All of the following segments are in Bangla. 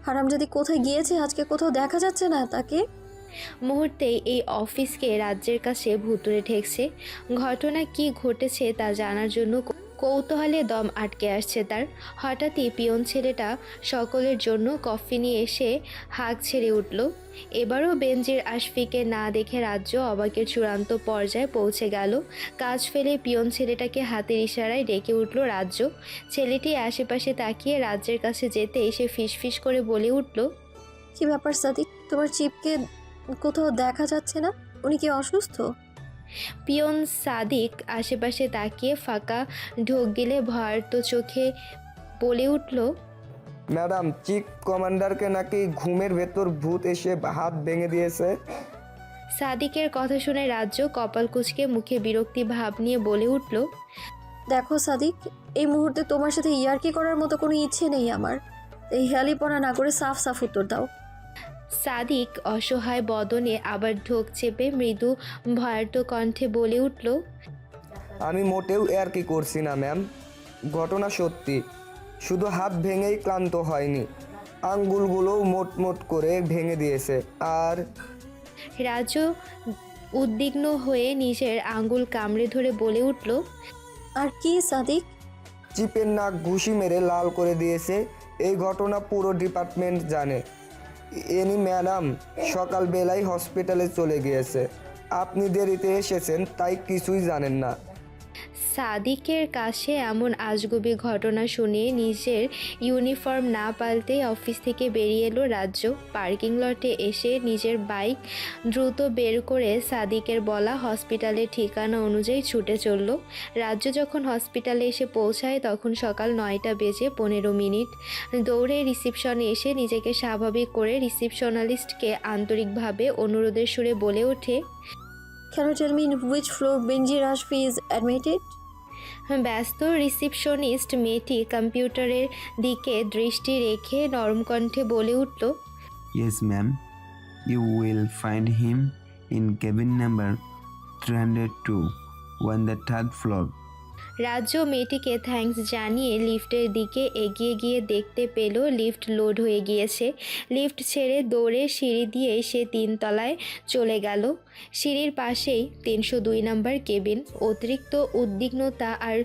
হারামজাদি কোথায় গিয়েছে আজকে? কোথাও দেখা যাচ্ছে না তাকে। মুহূর্তেই এই অফিসকে রাজ্যের কাছে ভুতুড়ে ঠেকছে। ঘটনা কি ঘটেছে তা জানার জন্য কৌতূহলে দম আটকে আসছে তার। হঠাৎই পিয়ন ছেলেটা সকলের জন্য কফি নিয়ে এসে হাঁক ছেড়ে উঠল। এবারও বেনজির আশফিকে না দেখে রাজ্য অবাকের চূড়ান্ত পর্যায়ে পৌঁছে গেল। কাজ ফেলে পিয়ন ছেলেটাকে হাতের ইশারায় ডেকে উঠল রাজ্য। ছেলেটি আশেপাশে তাকিয়ে রাজ্যের কাছে যেতে এসে ফিসফিস করে বলে উঠল, কি ব্যাপার সাদিক, তোমার চিপকে কোথাও দেখা যাচ্ছে না? উনি কি অসুস্থ? পিয়ন সাদিক আশেপাশে তাকিয়ে ফাঁকা ঢোক গেলে ভয়ার্ত চোখে বলে উঠল, ম্যাডাম, চিফ কমান্ডারকে নাকি ঘুমের ভেতর ভূত এসে হাত ভেঙে দিয়েছে। সাদিকের কথা শুনে রাজ্য কপাল কুঁচকে মুখে বিরক্তি ভাব নিয়ে বলে উঠল, দেখো সাদিক, এই মুহূর্তে তোমার সাথে ইয়ার্কি করার মতো কোনো ইচ্ছে নেই আমার। এই হেয়ালিপনা না করে সাফ সাফ উত্তর দাও। সাদিক অসহায় বদনে আবার ঢোক চেপে মৃদু ভয়ার্ত কণ্ঠে বলে উঠল, আমি মোটেও আর কি করছি না ম্যাম, ঘটনা সত্যি। শুধু হাত ভেঙেই ক্লান্ত হয়নি, আঙ্গুলগুলোও মোট করে ভেঙে দিয়েছে। আর রাজ্য উদ্বিগ্ন হয়ে নিজের আঙ্গুল কামড়ে ধরে বলে উঠল, আর কি সাদিক? চিপের নাক ঘুষি মেরে লাল করে দিয়েছে। এই ঘটনা পুরো ডিপার্টমেন্ট জানে। এনি ম্যাডাম সকালবেলায় হসপিটালে চলে গিয়েছে। আপনি দেরিতে এসেছেন তাই কিছুই জানেন না। সাদিকের কাছে এমন আজগুবি ঘটনা শুনে নিজের ইউনিফর্ম না পাল্টে অফিস থেকে বেরিয়ে এলো রাজ্য। পার্কিং লটে এসে নিজের বাইক দ্রুত বের করে সাদিকের বলা হসপিটালের ঠিকানা অনুযায়ী ছুটে চলল। রাজ্য যখন হসপিটালে এসে পৌঁছায় তখন সকাল 9টা বেজে 15 মিনিট। দৌড়ে রিসিপশনে এসে নিজেকে স্বাভাবিক করে রিসিপশনালিস্টকে আন্তরিকভাবে অনুরোধের সুরে বলে ওঠে, Can you tell me in which floor Benjir Ashfi is admitted? ব্যস্ত রিসিপশনিস্ট মেয়েটি কম্পিউটারের দিকে দৃষ্টি রেখে নরম কণ্ঠে বলে উঠল, Yes, ma'am. You will find him in cabin number 302 on the third floor. রাজ্য মেয়েটিকে থ্যাঙ্কস জানিয়ে লিফটের দিকে এগিয়ে গিয়ে দেখতে পেল লিফট লোড হয়ে গিয়েছে। লিফট ছেড়ে দৌড়ে সিঁড়ি দিয়ে সে 3 তলায় চলে গেল। সিঁড়ির পাশেই 302 নম্বর কেবিন। অতিরিক্ত উদ্বিগ্নতা আর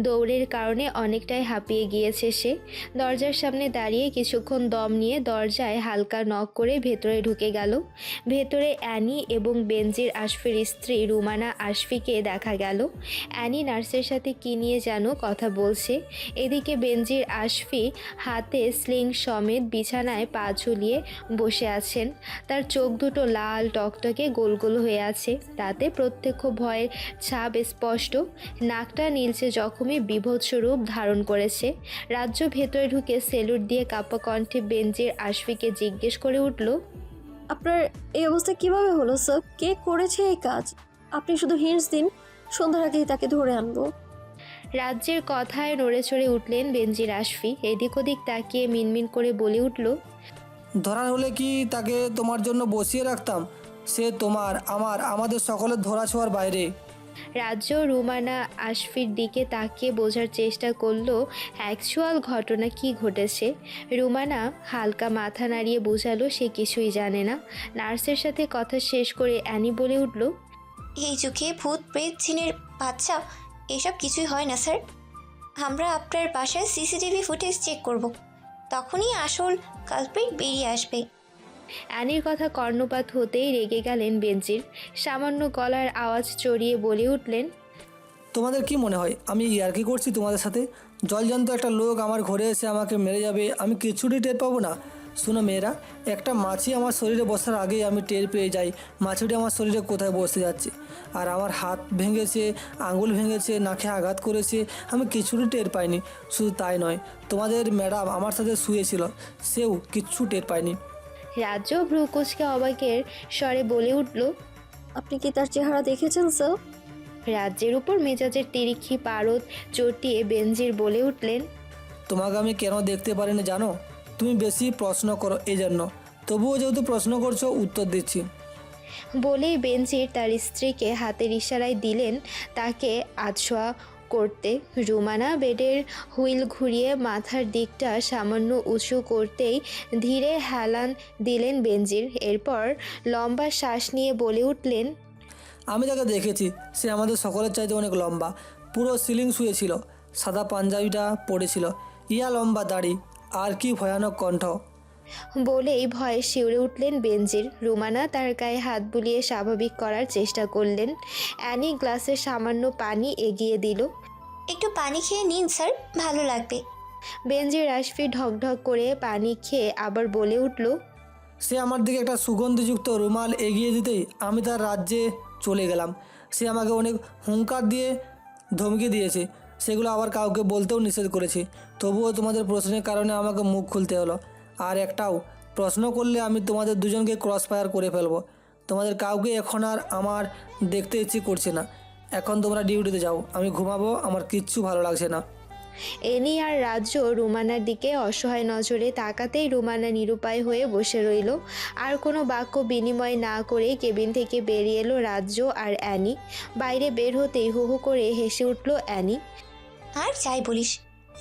দৌড়ের কারণে অনেকটাই হাঁপিয়ে গিয়েছে সে। দরজার সামনে দাঁড়িয়ে কিছুক্ষণ দম নিয়ে দরজায় হালকা নক করে ভেতরে ঢুকে গেল। ভেতরে অ্যানি এবং বেনজির আশফির স্ত্রী রুমানা আশফিকে দেখা গেল। অ্যানি নার্সের সাথে কি নিয়ে যেন কথা বলছে। এদিকে বেনজির আশফি হাতে স্লিং সমেত বিছানায় পা ঝুলিয়ে বসে আছেন। তার চোখ দুটো লাল টকটকে গোল গোল হয়ে আছে, তাতে প্রত্যক্ষ ভয়ের ছাপ স্পষ্ট। নাকটা নীলচে জখমে বিভৎস রূপ ধারণ করেছে। রাজ্য ভেতরে ঢুকে সেলুট দিয়ে কাঁপা কণ্ঠে বেনজির আশফিকে জিজ্ঞেস করে উঠল, আপনার এই অবস্থা কিভাবে হলো স্যার? কে করেছে এই কাজ? আপনি শুধু হিন্টস দিন, সন্ধ্যার আগেই তাকে ধরে আনবো। রাজ্যের কথায় নড়ে চড়ে উঠলেন বেনজির আশফি। এদিক ওদিক তাকিয়ে মিনমিন করে বলে উঠল, ধরার হলে কি তাকে তোমার জন্য বসিয়ে রাখতাম? সে তোমার, আমাদের সকলের ধরা ছোঁয়ার বাইরে। রাজ্য রুমানা আশফির দিকে তাকিয়ে বোঝার চেষ্টা করলো অ্যাকচুয়াল ঘটনা কি ঘটেছে। রুমানা হালকা মাথা নাড়িয়ে বোঝালো সে কিছুই জানে না। নার্সের সাথে কথা শেষ করে অ্যানি বলে উঠল, এই যুগে ভূত প্রেত জিনের বাচ্চা এসব কিছুই হয় না স্যার। আমরা আপনার বাসায় সিসিটিভি ফুটেজ চেক করব, তখনই আসল কালপ্রিট বেরিয়ে আসবে। অ্যানির কথা কর্ণপাত হতেই রেগে গেলেন বেনজির। সামান্য গলার আওয়াজ চড়িয়ে বলে উঠলেন, তোমাদের কি মনে হয় আমি ইয়ার্কি করছি তোমাদের সাথে? জলজান্ত একটা লোক আমার ঘরে এসে আমাকে মেরে যাবে, আমি কিছুই টের পাবো না? শোনো মেয়েরা, একটা মাছি আমার শরীরে বসার আগেই আমি টের পেয়ে যাই মাছিটি আমার শরীরে কোথায় বসে যাচ্ছে। আর আমার হাত ভেঙেছে, আঙুল ভেঙেছে, নাকে আঘাত করেছে, আমি কিছুই টের পাইনি। শুধু তাই নয়, তোমাদের ম্যাডাম আমার সাথে শুয়েছিল, সেও কিচ্ছু টের পায়নি। রাজ্য ভ্রু কুঁচকে অবাকের স্বরে বলে উঠল, আপনি কি তার চেহারা দেখেছেন স্যার? রাজ্যের উপর মেজাজের তিরিক্ষি পারদ চটিয়ে বেনজির বলে উঠলেন, তোমাকে আমি কেন দেখতে পারিনি জানো? তুমি বেশি প্রশ্ন করো এই জন্য। তবুও যেহেতু প্রশ্ন করছো, উত্তর দিচ্ছি। বলেই বেনজির তার স্ত্রীকে হাতের ইশারায় দিলেন তাকে আধশোয়া করতে। রুমানা বেডের হুইল ঘুরিয়ে মাথার দিকটা সামান্য উঁচু করতেই ধীরে হেলান দিলেন বেনজির। এরপর লম্বা শ্বাস নিয়ে বলে উঠলেন, আমি তাকে দেখেছি, সে আমাদের সকলের চাইতে অনেক লম্বা, পুরো সিলিং শুয়েছিল, সাদা পাঞ্জাবিটা পরেছিল, ইয়া লম্বা দাড়ি, আর কি ভয়ানক কণ্ঠ। বলেই ভয়ে শিউরে উঠলেন বেনজির। রুমানা তার গায়ে হাত বুলিয়ে স্বাভাবিক করার চেষ্টা করলেন। অ্যানি গ্লাসে সামান্য পানি এগিয়ে দিল। একটু পানি খেয়ে নিন স্যার, ভালো লাগবে। বেনজির আশফি ঢকঢক করে পানি খেয়ে আবার বলে উঠল, সে আমার দিকে একটা সুগন্ধিযুক্ত রুমাল এগিয়ে দিতেই আমি তার রাজ্যে চলে গেলাম। সে আমাকে অনেক হুঙ্কার দিয়ে ধমকি দিয়েছে, সেগুলো আবার কাউকে বলতেও নিষেধ করেছি। তবুও তোমাদের প্রশ্নের কারণে আমাকে মুখ খুলতে হলো। আর একটাও প্রশ্ন করলে আমি তোমাদের দুজনকে ক্রস ফায়ার করে ফেলবো। তোমাদের কাউকে এখন আর আমার দেখতে ইচ্ছে করছে না। এখন তোমরা ডিউটিতে যাও, আমি ঘুমাবো, আমার কিচ্ছু ভালো লাগছে না। এনি আর রাজ্য রুমানার দিকে অসহায় নজরে তাকাতেই রুমানা নিরুপায় হয়ে বসে রইল। আর কোনো বাক্য বিনিময় না করে কেবিন থেকে বেরিয়ে এলো রাজ্য আর অ্যানি। বাইরে বের হতেই হু হু করে হেসে উঠল অ্যানি। আর যাই বলিস,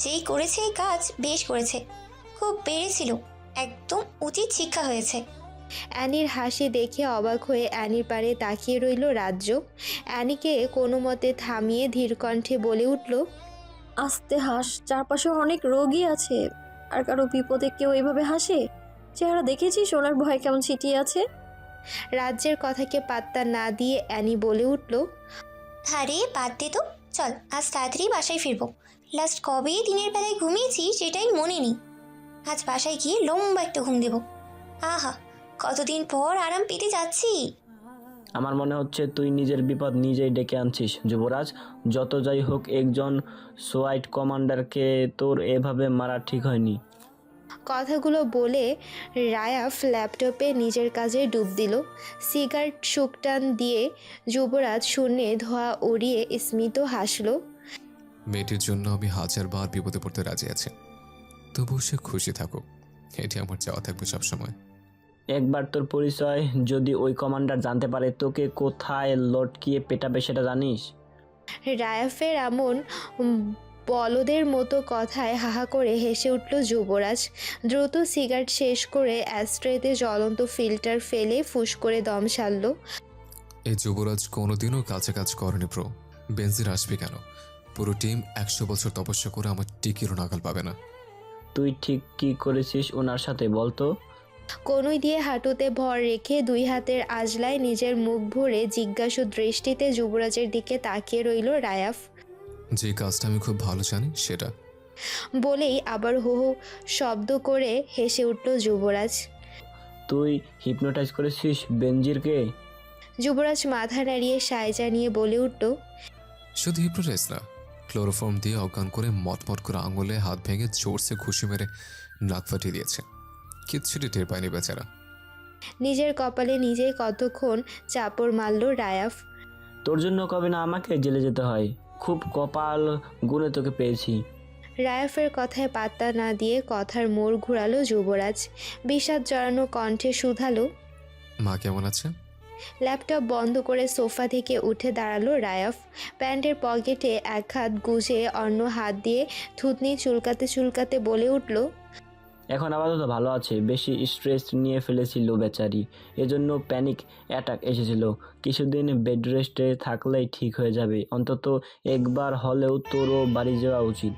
যেই করেছে এই কাজ বেশ করেছে, খুব বেড়েছিল, একদম উচিত শিক্ষা হয়েছে। অ্যানির হাসি দেখে অবাক হয়ে অ্যানির পাড়ে তাকিয়ে রইল রাজ্য। অ্যানিকে কোনো মতে থামিয়ে ধীর কণ্ঠে বলে উঠল, আস্তে হাস, চারপাশে অনেক রোগী আছে, আর কারো বিপদে কেউ এভাবে হাসে? চেহারা দেখেছিস ওনার ভয় কেমন ছিটিয়ে আছে? রাজ্যের কথাকে পাত্তা না দিয়ে অ্যানি বলে উঠল, আরে বাদ দে তো, চল আজ তাড়াতাড়ি বাসায় ফিরবো। লাস্ট কবে দিনের বেলায় ঘুমিয়েছি সেটাই মনে নেই। আজ বাসায় গিয়ে লম্বা একটা ঘুম দেবো। আহা, কতদিন পর আরাম পেতে যাচ্ছি। আমার মনে হচ্ছে তুই নিজের বিপদ নিজেই ডেকে আনছিস যুবরাজ। যত যাই হোক, একজন সোয়াইট কমান্ডারকে তোর এভাবে মারা ঠিক হয়নি। কথাগুলো বলে রায়াফ ল্যাপটপে নিজের কাজে ডুব দিল। সিগারেট শুকটান দিয়ে যুবরাজ শূন্যে ধোঁয়া উড়িয়ে স্মিত হাসল। মেয়েটির জন্য আমি 1000বার বিপদে পড়তে রাজি আছি, তবুও সে খুশি থাকুক, এটি আমার চাওয়া থাকবে সবসময়। একবার তোর পরিচয় যদি ওই কমান্ডার জানতে পারে তোকে কোথায় লটকিয়ে পেটাবে সেটা জানিস? রায়াফের এমন বলদের মতো কথায় হাহা করে হেসে উঠল যুবরাজ। দ্রুত সিগারেট শেষ করে অ্যাস্ট্রেতে জ্বলন্ত ফিল্টার ফেলে ফুস করে দম সারল। এই যুবরাজ কোনোদিনও কাছে কাজ করেনি প্রো। বেনজির আসবে কেন? পুরো টিম 100 বছর তপস্যা করে আমার টিকিরও নাগাল পাবে না। তুই ঠিক কি করেছিস ওনার সাথে বলতো? কনুই দিয়ে হাঁটুতে ভর রেখে দুই হাতের আজলায় নিজের মুখ ভরে জিজ্ঞাসু দৃষ্টিতে যুবরাজের দিকে তাকিয়ে রইল রায়াফ। যে কাজটা আমি খুব ভালো জানি সেটা। বলেই আবার হো হো শব্দ করে হেসে উঠল যুবরাজ। তুই হিপনোটাইজ করেছিস বেনজিরকে? যুবরাজ মাথা নাড়িয়ে সায় জানিয়ে বলে উঠল, শুধু হিপনোটাইজ না, ক্লোরোফর্ম দিয়ে অজ্ঞান করে মটমট করে আঙুলে হাত ভেঙে জোরসে ঘুষি মেরে নাক ফাটিয়ে দিয়েছে। কিচ্ছুটি টের পায়নি বেচারা। নিজের কপালে নিজেই কতক্ষণ চাপড় মারল রায়াফ। তোর জন্য কবে না আমাকে জেলে যেতে হয়, খুব কপাল গুনে তোকে পেয়েছি। রায়াফের কথায় পাত্তা না দিয়ে কথার মোড় ঘুরালো যুবরাজ। বিষাদ জড়ানো কণ্ঠে শুধালো, মা কেমন আছে? ল্যাপটপ বন্ধ করে সোফা থেকে উঠে দাঁড়ালো রায়াফ। প্যান্টের পকেটে এক হাত গুজে অন্য হাত দিয়ে থুতনি চুলকাতে চুলকাতে বলে উঠল, এখন আপাতত ভালো আছে, বেশি স্ট্রেস নিয়ে ফেলেছিল বেচারি, এজন্য প্যানিক অ্যাটাক এসেছিল। কিছুদিন বেড রেস্টে থাকলেই ঠিক হয়ে যাবে। অন্তত একবার হলেও তোরও বাড়ি যাওয়া উচিত।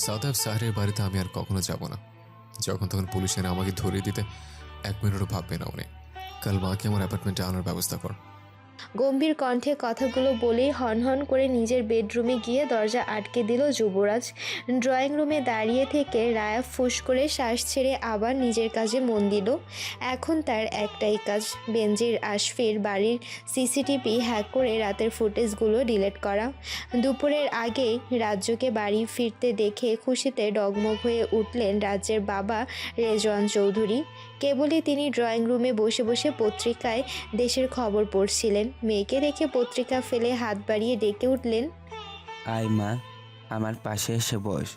সাদাব সাহেরের বাড়িতে আমি আর কখনো যাব না। যখন তখন পুলিশ এনে আমাকে ধরিয়ে দিতে 1 মিনিটও ভাববে না উনি। কাল মাকে আমার অ্যাপার্টমেন্টে আনার ব্যবস্থা কর। গম্ভীর কণ্ঠে কথাগুলো বলেই হনহন করে নিজের বেডরুমে গিয়ে দরজা আটকে দিল যুবরাজ। ড্রয়িং রুমে দাঁড়িয়ে থেকে রায়াফ ফুস করে শ্বাস ছেড়ে আবার নিজের কাজে মন দিল। এখন তার একটাই কাজ, বেনজির আশফির বাড়ির সিসিটিভি হ্যাক করে রাতের ফুটেজগুলো ডিলিট করা। দুপুরের আগেই রাজ্যকে বাড়ি ফিরতে দেখে খুশিতে ডগমগ হয়ে উঠলেন রাজ্যের বাবা রেজওয়ান চৌধুরী। কেবলই তিনি ড্রয়িং রুমে বসে বসে পত্রিকায় দেশের খবর পড়ছিলেন। মেয়েকে দেখে পত্রিকা ফেলে হাত বাড়িয়ে ডেকে উঠলেন, আয় মা, আমার পাশে এসে বস।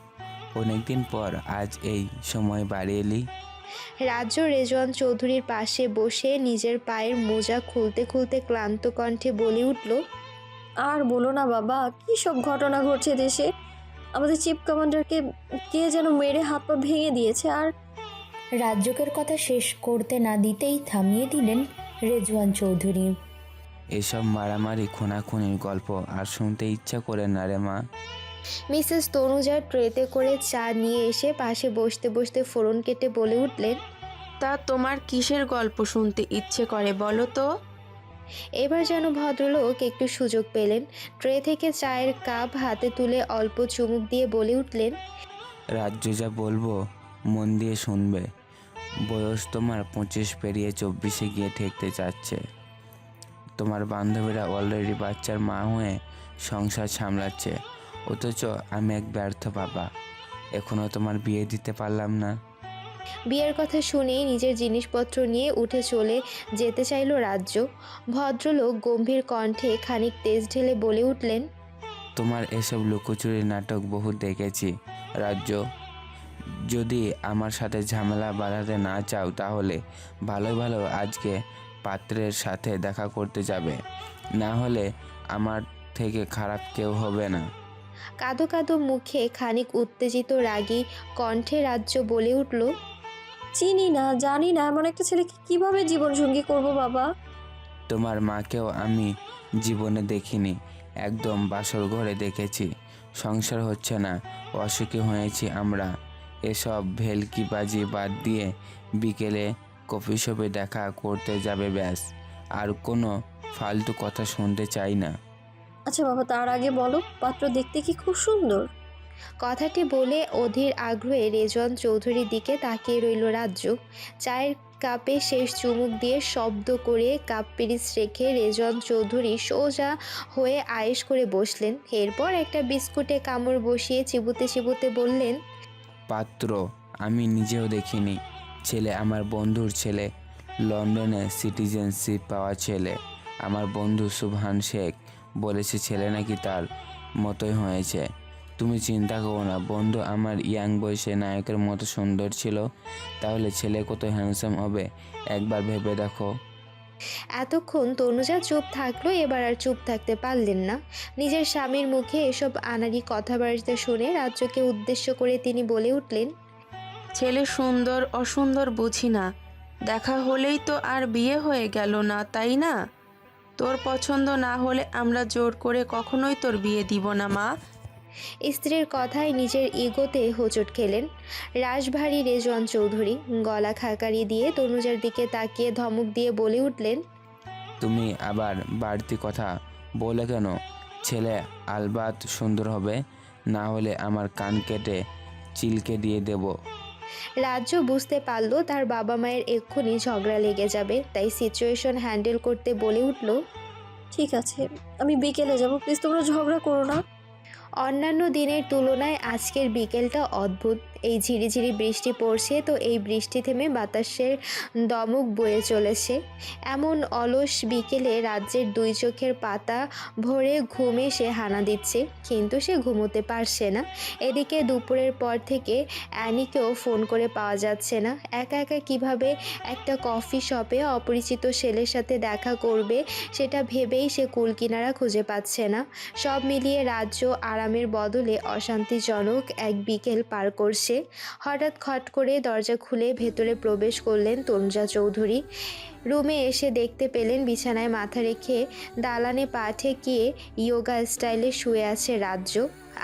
অনেকদিন পর আজ এই সময় বাড়ি এলি। রাজ্য রেজওয়ান চৌধুরীর পাশে বসে নিজের পায়ের মোজা খুলতে খুলতে ক্লান্ত কণ্ঠে বলে উঠল, আর বলো না বাবা, কী সব ঘটনা ঘটছে দেশে। আমাদের চিফ কমান্ডারকে কে যেন মেরে হাত পা ভেঙে দিয়েছে। আর রাজ্যকের কথা শেষ করতে না দিতেই থামিয়ে দিলেন রেজওয়ান চৌধুরী। এসব মারামারি খুনাখুনির গল্প আর শুনতে ইচ্ছা করে না রে মা। মিসেস তনুজা ট্রেতে করে চা নিয়ে এসে পাশে বসতে বসতে ফোড়ন কেটে বলে উঠলেন, তা তোমার কিসের গল্প শুনতে ইচ্ছে করে বলো তো? এবার যেন ভদ্রলোক একটু সুযোগ পেলেন। ট্রে থেকে চায়ের কাপ হাতে তুলে অল্প চুমুক দিয়ে বলে উঠলেন, রাজ্য যা বলবো মন দিয়ে শুনবে। বয়স তোমার 25 পেরিয়ে 24-এ গিয়ে ঠেকতে চাচ্ছে। তোমার বান্ধবীরা অলরেডি বাচ্চার মা হয়ে সংসার সামলাচ্ছে, অথচ আমি এক ব্যর্থ বাবা, এখনও তোমার বিয়ে দিতে পারলাম না। বিয়ের কথা শুনেই নিজের জিনিসপত্র নিয়ে উঠে চলে যেতে চাইল রাজ্য। ভদ্রলোক গম্ভীর কণ্ঠে খানিক তেজ ঢেলে বলে উঠলেন, তোমার এসব লুকোচুরি নাটক বহু দেখেছি রাজ্য। যদি আমার সাথে ঝামেলা বাঁধাতে না চাও তাহলে ভালো ভালো আজকে পাত্রের সাথে দেখা করতে যাবে, না হলে আমার থেকে খারাপ কেউ হবে না। কাঁদো কাঁদো মুখে খানিক উত্তেজিত রাগী কণ্ঠে রাজ্য বলে উঠল, চিনি না, জানি না এমন একটা ছেলেকে কিভাবে জীবনসঙ্গী করব বাবা। তোমার মাকেও আমি জীবনে দেখিনি, একদম বাসর ঘরে দেখেছি। সংসার হচ্ছে না, অসুখী হয়েছি আমরা। এসব ভেলকিবাজি বাদ দিয়ে বিকেলে কফি শপে দেখা করতে যাবে ব্যাস, আর কোনো ফালতু কথা শুনতে চাই না। আচ্ছা বাবা, তার আগে বলো, পাত্র দেখতে কি খুব সুন্দর? কথাটি বলে অধীর আগ্রহে রেজওয়ান চৌধুরীর দিকে তাকিয়ে রইল রাজ্য। চায়ের কাপে শেষ চুমুক দিয়ে শব্দ করে কাপ পিরিচ রেখে রেজওয়ান চৌধুরী সোজা হয়ে আয়েশ করে বসলেন। এরপর একটা বিস্কুটে কামড় বসিয়ে চিবুতে চিবুতে বললেন, পাত্র আমি নিজেও দেখিনি, ছেলে আমার বন্ধুর ছেলে, লন্ডনে সিটিজেনশিপ পাওয়া ছেলে। আমার বন্ধু সুবহান শেখ বলেছে ছেলে নাকি তার মতোই হয়েছে। তুমি চিন্তা করো না বন্ধু, আমার ইয়াং বয়সে নায়কের মতো সুন্দর ছিল, তাহলে ছেলে কত হ্যান্ডসাম হবে একবার ভেবে দেখো। এতক্ষণ তনুজা চুপ থাকলো, এবার আর চুপ থাকতে পারলেন না। নিজের স্বামীর মুখে এসব আনাড়ি কথাবার্তা শুনে রাজ্যকে উদ্দেশ্য করে তিনি বলে উঠলেন, ছেলে সুন্দর অসুন্দর বুঝি না, দেখা হলেই তো আর বিয়ে হয়ে গেল না, তাই না? তোর পছন্দ না হলে আমরা জোর করে কখনোই তোর বিয়ে দিব না মা। স্ত্রীর কথায় নিজের ইগোতে হোঁচট খেলেন রাশভারী রেজওয়ান চৌধুরী। গলা খাকারি দিয়ে তনুজার দিকে তাকিয়ে ধমক দিয়ে বলে উঠলেন, তুমি আবার বাড়তি কথা বলে কেন? ছেলে আলবাত সুন্দর হবে, না হলে আমার কান কেটে চিলকে দিয়ে দেব। রাজ্য বুঝতে পারলো তার বাবা মায়ের এক্ষুনি ঝগড়া লেগে যাবে, তাই সিচুয়েশন হ্যান্ডেল করতে বলে উঠল, ঠিক আছে, আমি বিকেলে যাব, প্লিজ তোমরা ঝগড়া করো না। অন্যান্য দিনের তুলনায় আজকের বিকেলটা অদ্ভুত। এই ঝিরিঝিরি বৃষ্টি পড়ছে, তো এই বৃষ্টি থেমে বাতাসের দমক বয়ে চলেছে। এমন অলস বিকেলে রাজ্যের দুই চোখের পাতা ভরে ঘুমে সে হানা দিচ্ছে, কিন্তু সে ঘুমোতে পারছে না। এদিকে দুপুরের পর থেকে অ্যানিকেও ফোন করে পাওয়া যাচ্ছে না। একা একা কিভাবে একটা কফি শপে অপরিচিত ছেলের সাথে দেখা করবে সেটা ভেবেই সে কুলকিনারা খুঁজে পাচ্ছে না। সব মিলিয়ে রাজ্য আরামের বদলে অশান্তিজনক এক বিকেল পার করছে। হঠাৎ খট করে দরজা খুলে ভেতরে প্রবেশ করলেন তনুজা চৌধুরী। রুমে এসে দেখতে পেলেন বিছানায় মাথা রেখে দালানে পা ঠেকিয়ে ইয়োগা স্টাইলে শুয়ে আছে রাজ্য।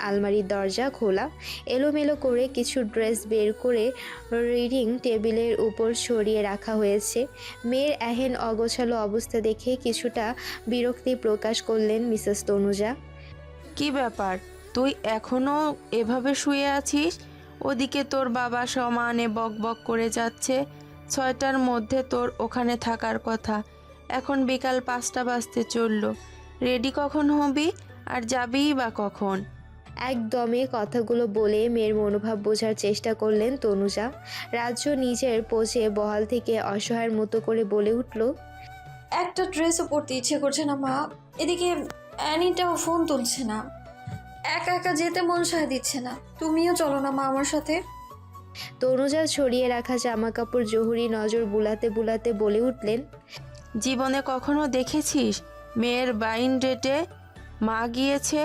আলমারির দরজা খোলা, এলোমেলো করে কিছু ড্রেস বের করে রিডিং টেবিলের উপর ছড়িয়ে রাখা হয়েছে। মেয়ের এহেন অগোছালো অবস্থা দেখে কিছুটা বিরক্তি প্রকাশ করলেন মিসেস তনুজা। কি ব্যাপার, তুই এখনো এভাবে শুয়ে আছিস? ওদিকে তোর বাবা সমানে বক বক করে যাচ্ছে। 6টার মধ্যে তোর ওখানে থাকার কথা, এখন বিকাল 5টা বাজতে চললো। রেডি কখন হবি আর যাবিই বা কখন? একদমে কথাগুলো বলে মেয়ের মনোভাব বোঝার চেষ্টা করলেন তনুজা। রাজ্য নিজের পোজে বহাল থেকে অসহায়ের মতো করে বলে উঠল, একটা ড্রেসও পরতে ইচ্ছে করছে না মা, এদিকে অ্যানিটাও ফোন তুলছে না, একা একা যেতে মন সায় দিচ্ছে না, তুমিও চলো না মা আমার সাথে। তনুজা ছড়িয়ে রাখা জামা কাপড় জহুরি নজর বুলাতে বুলাতে বলে উঠলেন, জীবনে কখনো দেখেছিস মেয়ের বাইন ডেটে মা গিয়েছে।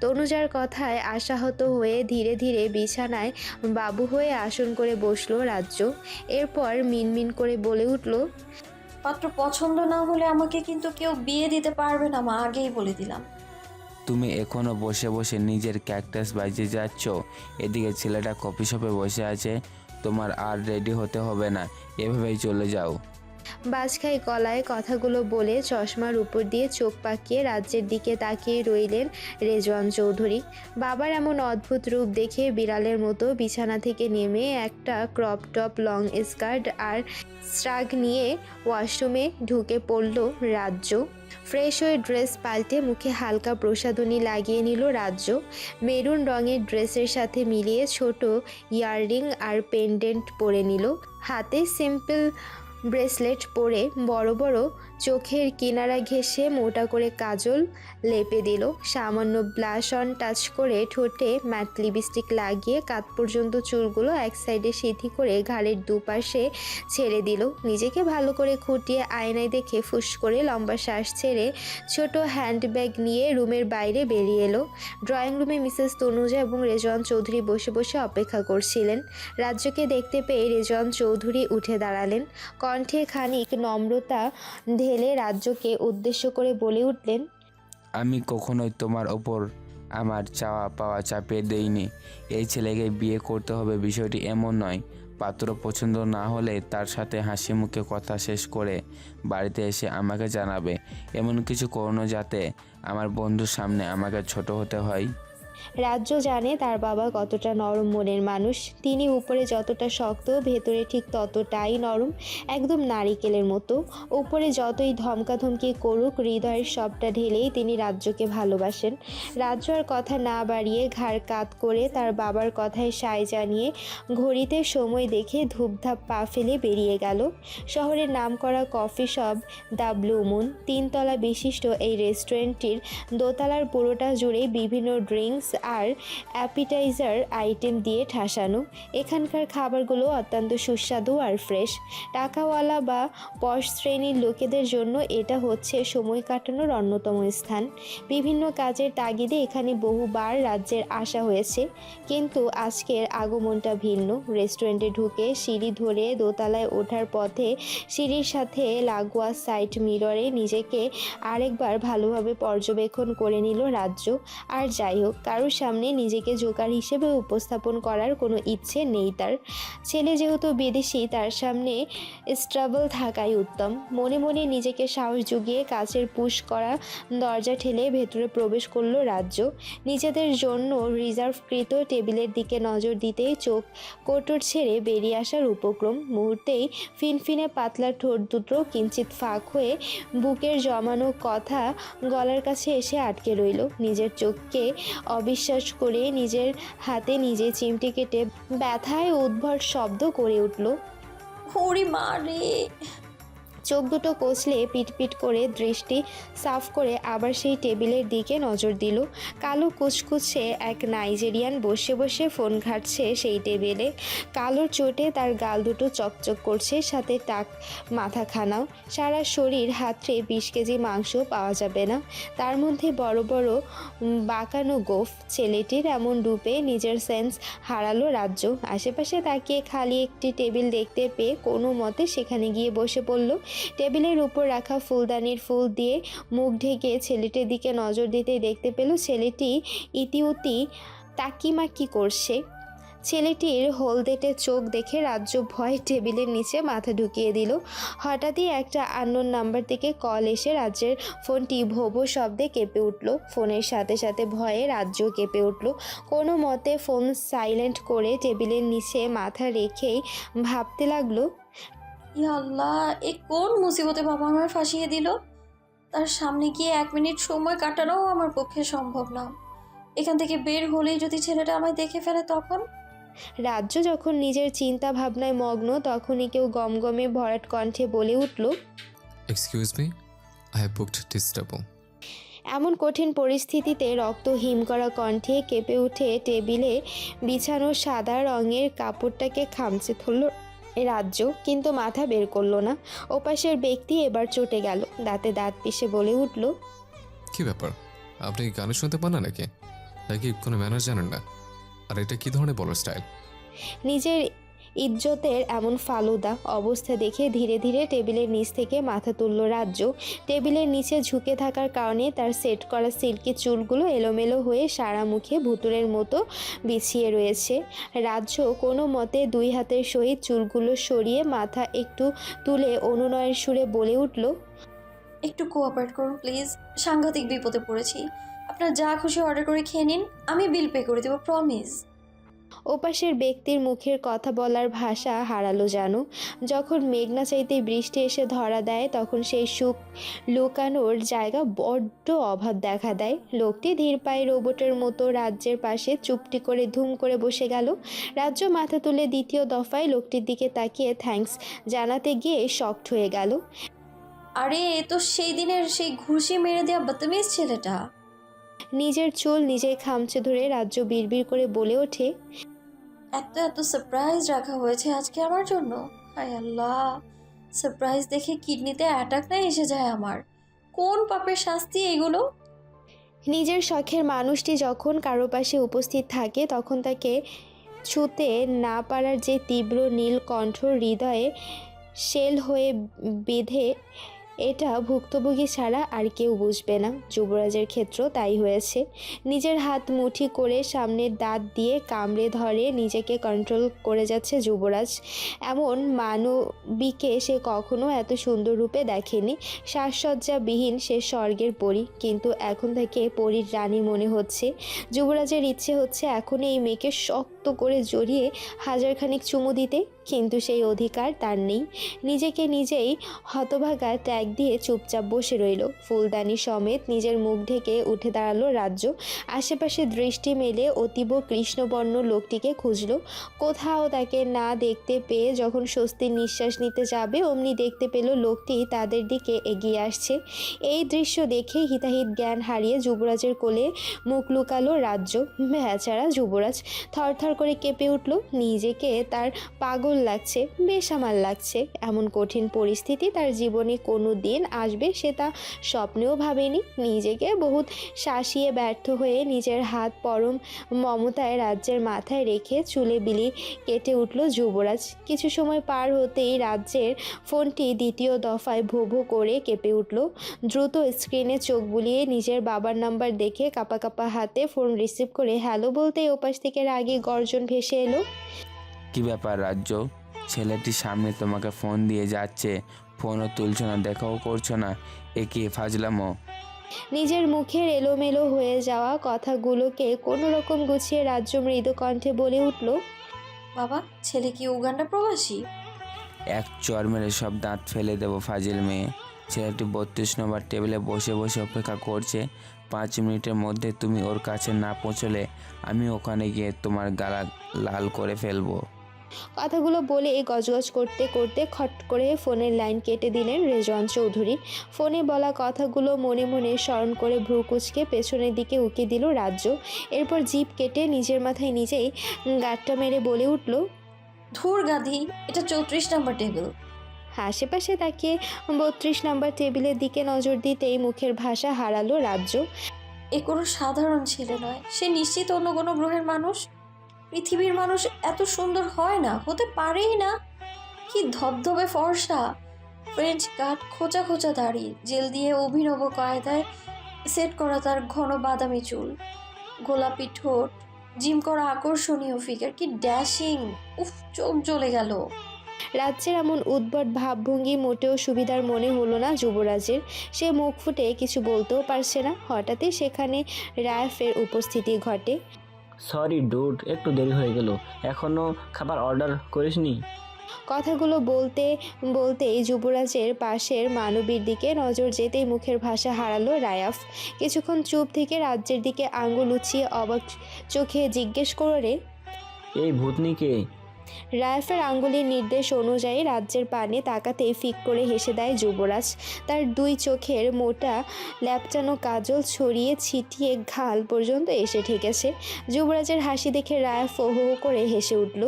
তনুজার কথায় আশাহত হয়ে ধীরে ধীরে বিছানায় বাবু হয়ে আসন করে বসলো রাজ্য। এরপর মিনমিন করে বলে উঠল, পাত্র পছন্দ না হলে আমাকে কিন্তু কেউ বিয়ে দিতে পারবে না মা, আগেই বলে দিলাম। তুমি এখনো বসে বসে নিজের ক্যাকটাস বাজিয়ে যাচ্ছ, এদিকে ছেলেটা কফি শপে বসে আছে। তোমার আর রেডি হতে হবে না, এভাবেই চলে যাও। বাজখাই গলায় কথাগুলো বলে চশমার উপর দিয়ে চোখ পাকিয়ে রাজ্যের দিকে তাকিয়ে রইলেন রেজওয়ান চৌধুরী। বাবার এমন অদ্ভুত রূপ দেখে বিড়ালের মতো বিছানা থেকে নেমে একটা ক্রপ টপ, লং স্কার্ট আর স্ট্রাগ নিয়ে ওয়াশরুমে ঢুকে পড়ল রাজ্য। ফ্রেশ হয়ে ড্রেস পাল্টে মুখে হালকা প্রসাধনী লাগিয়ে নিল রাজ্য। মেরুন রঙের ড্রেসের সাথে মিলিয়ে ছোট ইয়াররিং আর পেন্ডেন্ট পরে নিল। হাতে সিম্পল ব্রেসলেট পরে বড় বড় চোখের কিনারা ঘেঁষে মোটা করে কাজল লেপে দিল। সামান্য ব্লাশ অন টাচ করে ঠোঁটে ম্যাট লিপস্টিক লাগিয়ে কাঁধ পর্যন্ত চুলগুলো এক সাইডে সিথি করে ঘাড়ের দুপাশে ছেড়ে দিল। নিজেকে ভালো করে খুঁটিয়ে আয়নায় দেখে ফুস করে লম্বা শ্বাস ছেড়ে ছোট হ্যান্ডব্যাগ নিয়ে রুমের বাইরে বেরিয়ে এলো। ড্রয়িং রুমে মিসেস তনুজা এবং রেজওয়ান চৌধুরী বসে বসে অপেক্ষা করছিলেন। রাজ্যকে দেখতে পেয়ে রেজওয়ান চৌধুরী উঠে দাঁড়ালেন। কণ্ঠে খানিক নম্রতা ঢেলে রাজ্যকে উদ্দেশ্য করে বলে উঠলেন, আমি কখনোই তোমার ওপর আমার চাওয়া পাওয়া চাপিয়ে দেইনি। এই ছেলেকে বিয়ে করতে হবে বিষয়টি এমন নয়। পাত্র পছন্দ না হলে তার সাথে হাসি মুখে কথা শেষ করে বাড়িতে এসে আমাকে জানাবে। এমন কিছু করো না যাতে আমার বন্ধুর সামনে আমাকে ছোট হতে হয়। রাজ্য জানে তার বাবা কতটা নরম মনের মানুষ। তিনি উপরে যতটা শক্ত, ভেতরে ঠিক ততটাই নরম, একদম নারিকেলের মতো। উপরে যতই ধমকাধমকি করুক, হৃদয়ের সবটা ঢেলেই তিনি রাজ্যকে ভালোবাসেন। রাজ্য আর কথা না বাড়িয়ে ঘাড় কাত করে তার বাবার কথায় সায় জানিয়ে ঘড়িতে সময় দেখে ধূপধাপ পা ফেলে বেরিয়ে গেল। শহরের নামকরা coffee shop the blue moon 3 তলা বিশিষ্ট এই রেস্টুরেন্টটির দোতলার পুরোটা জুড়ে বিভিন্ন ড্রিঙ্কস আর অ্যাপিটাইজার আইটেম দিয়ে ঠাসানো। এখানকার খাবারগুলো অত্যন্ত সুস্বাদু আর ফ্রেশ। টাকাওয়ালা বা পশ শ্রেণীর লোকেদের জন্য এটা হচ্ছে সময় কাটানোর অন্যতম স্থান। বিভিন্ন কাজের তাগিদে এখানে বহুবার রাজ্যের আসা হয়েছে, কিন্তু আজকের আগমনটা ভিন্ন। রেস্টুরেন্টে ঢুকে সিঁড়ি ধরে দোতলায় ওঠার পথে সিঁড়ির সাথে লাগোয়া সাইড মিররে নিজেকে আরেকবার ভালোভাবে পর্যবেক্ষণ করে নিল রাজ্য। আর যাই হোক, কারোর সামনে নিজেকে জোকার হিসেবে উপস্থাপন করার কোনো ইচ্ছে নেই তার। ছেলে যেহেতু বিদেশি, তার সামনে স্ট্রাবল থাকাই উত্তম। মনে মনে নিজেকে সাহস জুগিয়ে কাচের পুশ করা দরজা ঠেলে ভেতরে প্রবেশ করলো রাজ্য। নিজেদের জন্য রিজার্ভকৃত টেবিলের দিকে নজর দিতেই চোখ কোটর ছেড়ে বেরিয়ে আসার উপক্রম। মুহূর্তেই ফিনফিনে পাতলা ঠোঁট দুটো কিঞ্চিত ফাঁক হয়ে বুকের জমানো কথা গলার কাছে এসে আটকে রইল। নিজের চোখকে অবিশ্বাস করে নিজের হাতে নিজে চিমটি কেটে ব্যথায় উদ্ভট শব্দ করে উঠল। ওরে মা রে! চোখ দুটো কচলে পিটপিট করে দৃষ্টি সাফ করে আবার সেই টেবিলের দিকে নজর দিল। কালো কুচকুচে এক নাইজেরিয়ান বসে বসে ফোন ঘাঁটছে সেই টেবিলে। কালোর চোটে তার গাল দুটো চকচক করছে, সাথে টাক মাথাখানাও। সারা শরীর হাতড়ে 20 কেজি মাংস পাওয়া যাবে না। তার মধ্যে বড় বড় বাঁকানো গোফ। ছেলেটির এমন রূপে নিজের সেন্স হারালো রাজ্য। আশেপাশে তাকিয়ে খালি একটি টেবিল দেখতে পেয়ে কোনো মতে সেখানে গিয়ে বসে পড়ল। টেবিলের উপর রাখা ফুলদানির ফুল দিয়ে মুখ ঢেকে ছেলেটির দিকে নজর দিতেই দেখতে পেল ছেলেটি ইতিউতি তাকিমাকি করছে। ছেলেটির হলদেটে চোখ দেখে রাজ্য ভয় টেবিলের নিচে মাথা ঢুকিয়ে দিল। হঠাৎই একটা আননোন নাম্বার থেকে কল এসে রাজ্যের ফোনটি ভোবো শব্দে কেঁপে উঠল। ফোনের সাথে সাথে ভয়ে রাজ্য কেঁপে উঠল। কোনো মতে ফোন সাইলেন্ট করে টেবিলের নিচে মাথা রেখেই ভাবতে লাগলো, ইয়া আল্লাহ, এ কোন মুসিবতে বাবা আমায় ফাঁসিয়ে দিল। তার সামনে গিয়ে 1 মিনিট সময় কাটানোও আমার পক্ষে সম্ভব না। এখান থেকে বের হলেই যদি ছেলেটা আমায় দেখে ফেলে তখন। রাজ্য যখন নিজের চিন্তা ভাবনায় মগ্ন, তখনই কেউ গমগমে ভরাট কণ্ঠে বলে উঠল, excuse me, I have booked this table. এমন কঠিন পরিস্থিতিতে রক্ত হিম করা কণ্ঠে কেঁপে উঠে টেবিলে বিছানো সাদা রঙের কাপড়টাকে খামচে ধরল রাজ্য, কিন্তু মাথা বের করলো না। ওপাশের ব্যক্তি এবার চটে গেল। দাঁতে দাঁত পিষে বলে উঠল, কি ব্যাপার, আপনি কি গানে শুনতে পান না নাকি? নাকি কোনো ম্যানার জানেন না? আর এটা কি ধরনের বলার স্টাইল? নিজের ইজ্জতের এমন ফালুদা অবস্থা দেখে ধীরে ধীরে টেবিলের নিচ থেকে মাথা তুলল রাজ্য। টেবিলের নিচে ঝুঁকে থাকার কারণে তার সেট করা সিল্কি চুলগুলো এলোমেলো হয়ে সারা মুখে ভুতুরের মতো বিছিয়ে রয়েছে। রাজ্য কোনো মতে দুই হাতের সহিত চুলগুলো সরিয়ে মাথা একটু তুলে অনুনয়ের সুরে বলে উঠল, একটু কোঅপারেট করুন প্লিজ, সাংঘাতিক বিপদে পড়েছি। আপনার যা খুশি অর্ডার করে খেয়ে নিন, আমি বিল পে করে দেবো, প্রমিস। ওপাশের ব্যক্তির মুখের কথা বলার ভাষা হারালো যেন। যখন মেঘনা চাইতে বৃষ্টি এসে ধরা দেয় তখন সেই সুখ লুকানোর জায়গা বড্ড অভাব দেখা দেয়। লোকটি ধীর পায়ে রোবটের মতো রাজ্যের পাশে চুপটি করে ধুম করে বসে গেল। রাজ্য মাথা তুলে দ্বিতীয় দফায় লোকটির দিকে তাকিয়ে থ্যাঙ্কস জানাতে গিয়ে শকড হয়ে গেল। আরে এ তো সেই দিনের সেই ঘুষি মেরে দেওয়া বদতমিজ ছেলেটা। নিজের চুল নিজেই খামচে ধরে রাজ্য বিড়বিড় করে বলে ওঠে, এত এত সারপ্রাইজ রাখা হয়েছে আজকে আমার জন্য। হায় আল্লাহ, সারপ্রাইজ দেখে কিডনিতে অ্যাটাক না এসে যায় আমার। কোন পাপের শাস্তি এগুলো? নিজের শখের মানুষটি যখন কারো পাশে উপস্থিত থাকে তখন তাকে ছুঁতে না পারার যে তীব্র নীল কণ্ঠ হৃদয়ে শেল হয়ে বেঁধে, এটা ভুক্তভোগী ছাড়া আর কেউ বুঝবে না। যুবরাজের ক্ষেত্রেও তাই হয়েছে। নিজের হাত মুঠি করে সামনের দাঁত দিয়ে কামড়ে ধরে নিজেকে কন্ট্রোল করে যাচ্ছে যুবরাজ। এমন মানবীকে সে কখনো এত সুন্দর রূপে দেখেনি। সাজসজ্জাবিহীন সে স্বর্গের পরী, কিন্তু এখন থেকে পরীর রানী মনে হচ্ছে। যুবরাজের ইচ্ছে হচ্ছে এখন এই মেয়েকে শক্ত করে জড়িয়ে হাজারখানিক চুমু দিতে, কিন্তু সেই অধিকার তার নেই। নিজেকে নিজেই হতভাগা ট্যাগ দিয়ে চুপচাপ বসে রইল। ফুলদানি সমেত নিজের মুখ ঢেকে উঠে দাঁড়ালো রাজ্য। আশেপাশে দৃষ্টি মেলে অতীব কৃষ্ণবর্ণ লোকটিকে খুঁজল। কোথাও তাকে না দেখতে পেয়ে যখন স্বস্তির নিঃশ্বাস নিতে যাবে অমনি দেখতে পেল লোকটি তাদের দিকে এগিয়ে আসছে। এই দৃশ্য দেখে হিতাহিত জ্ঞান হারিয়ে যুবরাজের কোলে মুখ লুকালো রাজ্য। বেচারা যুবরাজ থরথর করে কেঁপে উঠল। নিজেকে তার পাগল লাগছে, বেসামাল লাগছে। এমন কঠিন পরিস্থিতি তার জীবনে কোনো দিন আসবে সে তা স্বপ্নেও ভাবেনি। নিজেকে বহুত শাসিয়ে ব্যর্থ হয়ে নিজের হাত পরম মমতায় রাজ্যের মাথায় রেখে চুলে বিলি কেটে উঠল যুবরাজ। কিছু সময় পার হতেই রাজ্যের ফোনটি দ্বিতীয় দফায় ভো ভো করে কেঁপে উঠল। দ্রুত স্ক্রিনে চোখ বুলিয়ে নিজের বাবার নাম্বার দেখে কাঁপা কাঁপা হাতে ফোন রিসিভ করে হ্যালো বলতেই ওপাশ থেকে রাগে গর্জন ভেসে এলো। কি ব্যাপার রাজ্য? ছেলেটি সামনে তোমাকে ফোন দিয়ে যাচ্ছে, ফোনও তুলছো না, দেখাও করছো না, এ কি ফাজলামো? নিজের মুখের এলোমেলো হয়ে যাওয়া কথাগুলোকে কোনো রকম গুছিয়ে রাজ্য মৃদু কণ্ঠে বলে উঠল, বাবা, ছেলে কি উগান্ডা প্রবাসী? এক চর মেরে সব দাঁত ফেলে দেবো ফাজিল মেয়ে। ছেলেটি 32 নম্বর টেবিলে বসে বসে অপেক্ষা করছে। 5 মিনিটের মধ্যে তুমি ওর কাছে না পৌঁছলে আমি ওখানে গিয়ে তোমার গালা লাল করে ফেলবো। কথাগুলো বলে গজগজ করতে করতে খট করে ফোনের লাইন কেটে দিলেন রেজওয়ান চৌধুরী। ফোনে বলা কথাগুলো মনে মনে স্মরণ করে ভ্রু কুঁচকে পেছনের দিকে উকি দিল রাজ্য। এরপর জিভ কেটে নিজের মাথায় নিজেই গাঁটটা মেরে বলে উঠল, ধুর গাধি, এটা 34 নম্বর টেবিল। আশেপাশে তাকিয়ে 32 নম্বর টেবিলের দিকে নজর দিতেই মুখের ভাষা হারালো রাজ্য। এ কোনো সাধারণ ছেলে নয়, সে নিশ্চিত অন্য কোনো গ্রহের মানুষ। পৃথিবীর মানুষ এত সুন্দর হয় না, হতে পারেই না। কি ধবধবে ফর্সা, ফ্রেঞ্চ কাট, খোঁচা খোঁচা দাড়ি, জেল দিয়ে অভিনব কায়দায় সেট করা তার ঘন বাদামি চুল, গোলাপি ঠোঁট, জিম করা আকর্ষণীয় ফিগার, কি ড্যাশিং! উফ, চোখ জ্বলে গেল। রাজ্যের এমন উদ্ভট ভাবভঙ্গি মোটেও সুবিধার মনে হলো না যুবরাজের। সে মুখ ফুটে কিছু বলতেও পারছে না। হঠাৎই সেখানে রায়াফের উপস্থিতি ঘটে। সরি ডুড, একটু দেরি হয়ে গেল। এখনও খাবার অর্ডার করিসনি? কথাগুলো বলতে বলতেই যুবরাজের পাশের মানবীর দিকে নজর যেতেই মুখের ভাষা হারালো রায়াফ। কিছুক্ষণ চুপ থেকে রাজ্যের দিকে আঙ্গুল উঁচিয়ে অবাক চোখে জিজ্ঞেস করে, এই ভূতনিকে? রায়াফের আঙ্গুলের নির্দেশ অনুযায়ী রাজ্যের পানে তাকাতেই ফিক করে হেসে দেয় যুবরাজ। তার দুই চোখের মোটা ল্যাপটানো কাজল ছড়িয়ে ছিটিয়ে ঘাল পর্যন্ত এসে ঠেকেছে। যুবরাজের হাসি দেখে রায়াফ হো হো করে হেসে উঠল।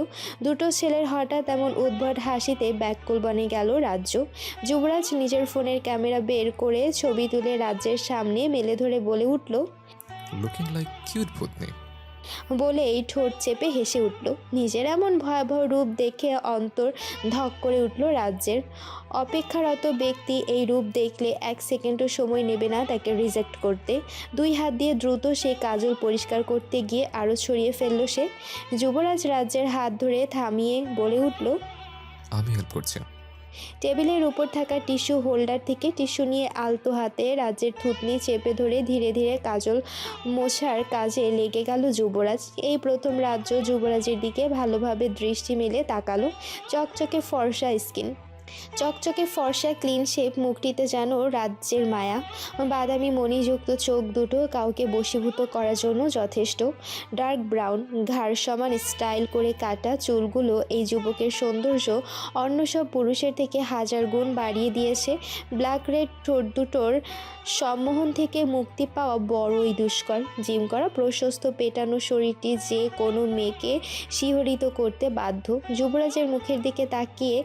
দুটো ছেলের হঠাৎ এমন উদ্ভট হাসিতে ব্যাকুল বনে গেল রাজ্য। যুবরাজ নিজের ফোনের ক্যামেরা বের করে ছবি তুলে রাজ্যের সামনে মেলে ধরে বলে উঠল, লুকিং লাইক কিউট ভূতনি। বলেই ঠোঁট চেপে হেসে উঠল। নিজের এমন ভয়াবহ রূপ দেখে অন্তর ধক করে উঠল রাজ্যের। অপেক্ষারত ব্যক্তি এই রূপ দেখলে 1 সেকেন্ডও সময় নেবে না তাকে রিজেক্ট করতে। 2 হাত দিয়ে দ্রুত সেই কাজল পরিষ্কার করতে গিয়ে আরও ছড়িয়ে ফেলল সে। যুবরাজ রাজ্যের হাত ধরে থামিয়ে বলে উঠল, আমি হেল্প করছি। টেবিলের উপর থাকা টিস্যু হোল্ডার থেকে টিস্যু নিয়ে আলতো হাতে রাজ্যের থুতনি চেপে ধরে ধীরে ধীরে কাজল মোছার কাজে লেগে গেল যুবরাজ। এই প্রথম রাজ্য যুবরাজের দিকে ভালোভাবে দৃষ্টি মেলে তাকালো। চকচকে ফর্সা স্কিন, চকচকে ফর্সা ক্লিন শেপ মুখটিতে যেন রাজ্যের মায়া। বাদামি মণিযুক্ত চোখ দুটো কাউকে বশীভূত করার জন্য যথেষ্ট। ডার্ক ব্রাউন ঘাড় সমান স্টাইল করে কাটা চুলগুলো এই যুবকের সৌন্দর্য অন্য সব পুরুষের থেকে 1000 গুণ বাড়িয়ে দিয়েছে। ব্ল্যাক রেড ঠোঁট দুটোর সম্মোহন থেকে মুক্তি পাওয়া বড়ই দুষ্কর। জিম করা প্রশস্ত পেটানো শরীরটি যে কোনো মেয়েকে শিহরিত করতে বাধ্য। যুবরাজের মুখের দিকে তাকিয়ে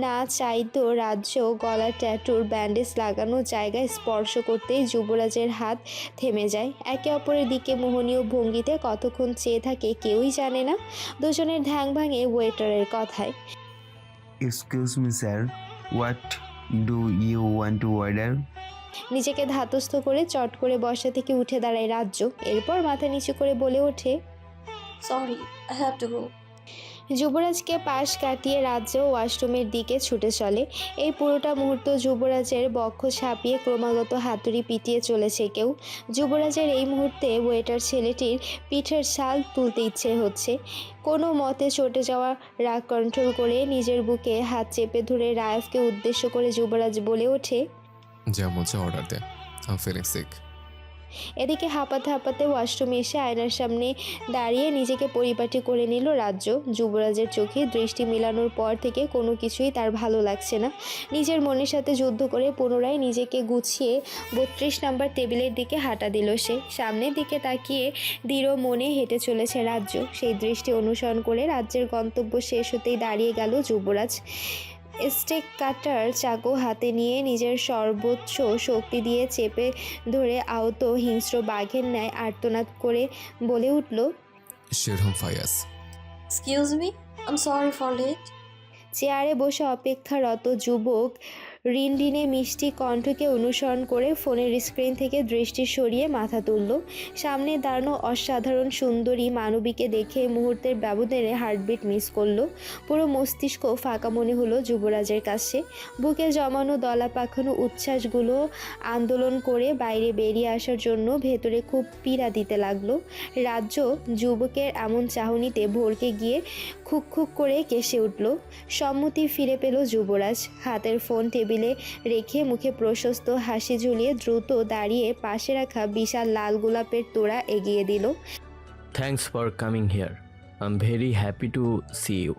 না চাইতো রাজ্য গলার ট্যাটুর ব্যান্ডেজ লাগানো জায়গায় স্পর্শ করতেই যুবরাজের হাত থেমে যায়। একে অপরের দিকে মোহনীয় ভঙ্গিতে কতক্ষণ চেয়ে থাকে কেউই জানে না। দুজনের ধ্যাং ভাঙে ওয়েটারের কথায়। Excuse me sir, what do you want to order? নিজেকে ধাতস্থ করে চট করে বসা থেকে উঠে দাঁড়ায় রাজ্য। এরপর মাথা নিচু করে বলে ওঠে, sorry, I have to go. যুবরাজকে পাশ কাটিয়ে রাজ্য ওয়াশরুমের দিকে ছুটে চলে। এই পুরোটা মুহূর্ত যুবরাজের বক্ষ ছাপিয়ে ক্রমাগত হাতুড়ি পিটিয়ে চলেছে কেউ। যুবরাজের এই মুহূর্তে ওয়েটার ছেলেটির পিঠের ছাল তুলতে ইচ্ছে হচ্ছে। কোনো মতে চটে যাওয়া রাগ কন্ট্রোল করে নিজের বুকে হাত চেপে ধরে রায়ফকে উদ্দেশ্য করে যুবরাজ বলে ওঠে, যা মজা অর্ডার দে, আই এম ফিলিং সিক। এদিকে হাঁপাতে হাঁপাতে ওয়াশরুমে এসে আয়নার সামনে দাঁড়িয়ে নিজেকে পরিপাটি করে নিল রাজ্য। যুবরাজের চোখে দৃষ্টি মেলানোর পর থেকে কোনো কিছুই তার ভালো লাগছে না। নিজের মনের সাথে যুদ্ধ করে পুনরায় নিজেকে গুছিয়ে 32 নম্বর টেবিলের দিকে হাঁটা দিল সে। সামনের দিকে তাকিয়ে দৃঢ় মনে হেঁটে চলেছে রাজ্য। সেই দৃষ্টি অনুসরণ করে রাজ্যের গন্তব্য শেষ হতেই দাঁড়িয়ে গেল যুবরাজ। স্টেক কাটার চাকু হাতে নিয়ে নিজের সর্বোচ্চ শক্তি দিয়ে চেপে ধরে আহত হিংস্র বাঘের ন্যায় আর্তনাদ করে বলে উঠল, Sherham Fayaz. Excuse me, I am sorry for late. চেয়ারে বসে অপেক্ষারত যুবক রিনরিনে মিষ্টি কণ্ঠকে অনুসরণ করে ফোনের স্ক্রিন থেকে দৃষ্টি সরিয়ে মাথা তুলল। সামনে দাঁড়ানো অসাধারণ সুন্দরী মানবীকে দেখে মুহূর্তের ব্যবধানে হার্টবিট মিস করলো। পুরো মস্তিষ্ক ফাঁকা মনে হলো যুবরাজের কাছে। বুকে জমানো দলা পাখানো উচ্ছ্বাসগুলো আন্দোলন করে বাইরে বেরিয়ে আসার জন্য ভেতরে খুব পীড়া দিতে লাগলো। রাজ্য যুবকের এমন চাহনিতে ভরকে গিয়ে খুক খুক করে কেসে উঠল। সম্মতি ফিরে পেল যুবরাজ। হাতের ফোন টেবিলে রেখে মুখে প্রশস্ত হাসি ঝুলিয়ে দ্রুত দাঁড়িয়ে পাশে রাখা বিশাল লাল গোলাপের তোড়া এগিয়ে দিল। Thanks for coming here, I am very happy to see you.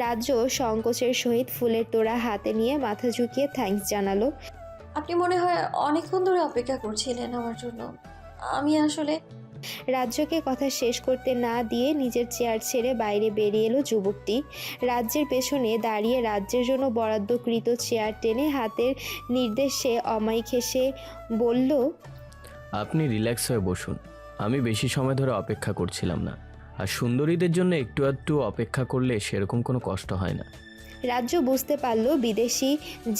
Rajya সংকোচের সহিত ফুলের তোড়া হাতে নিয়ে মাথা ঝুঁকিয়ে থ্যাঙ্কস জানালো। আপনি মনে হয় অনেকক্ষণ ধরে অপেক্ষা করছিলেন আমার জন্য। আমি আসলে রাজ্যকে কথা শেষ করতে না দিয়ে নিজের চেয়ার ছেড়ে বাইরে বেরিয়ে এলো যুবকটি। রাজ্যের পেছনে দাঁড়িয়ে রাজ্যের জন্য বরাদ্দকৃত চেয়ার টেনে হাতের নির্দেশে অমায়িক হেসে বলল, আপনি রিল্যাক্স হয়ে বসুন, আমি বেশি সময় ধরে অপেক্ষা করছিলাম না। আর সুন্দরীদের জন্য একটু আধটু অপেক্ষা করলে সেরকম কোনো কষ্ট হয় না। রাজ্য বুঝতে পারল বিদেশি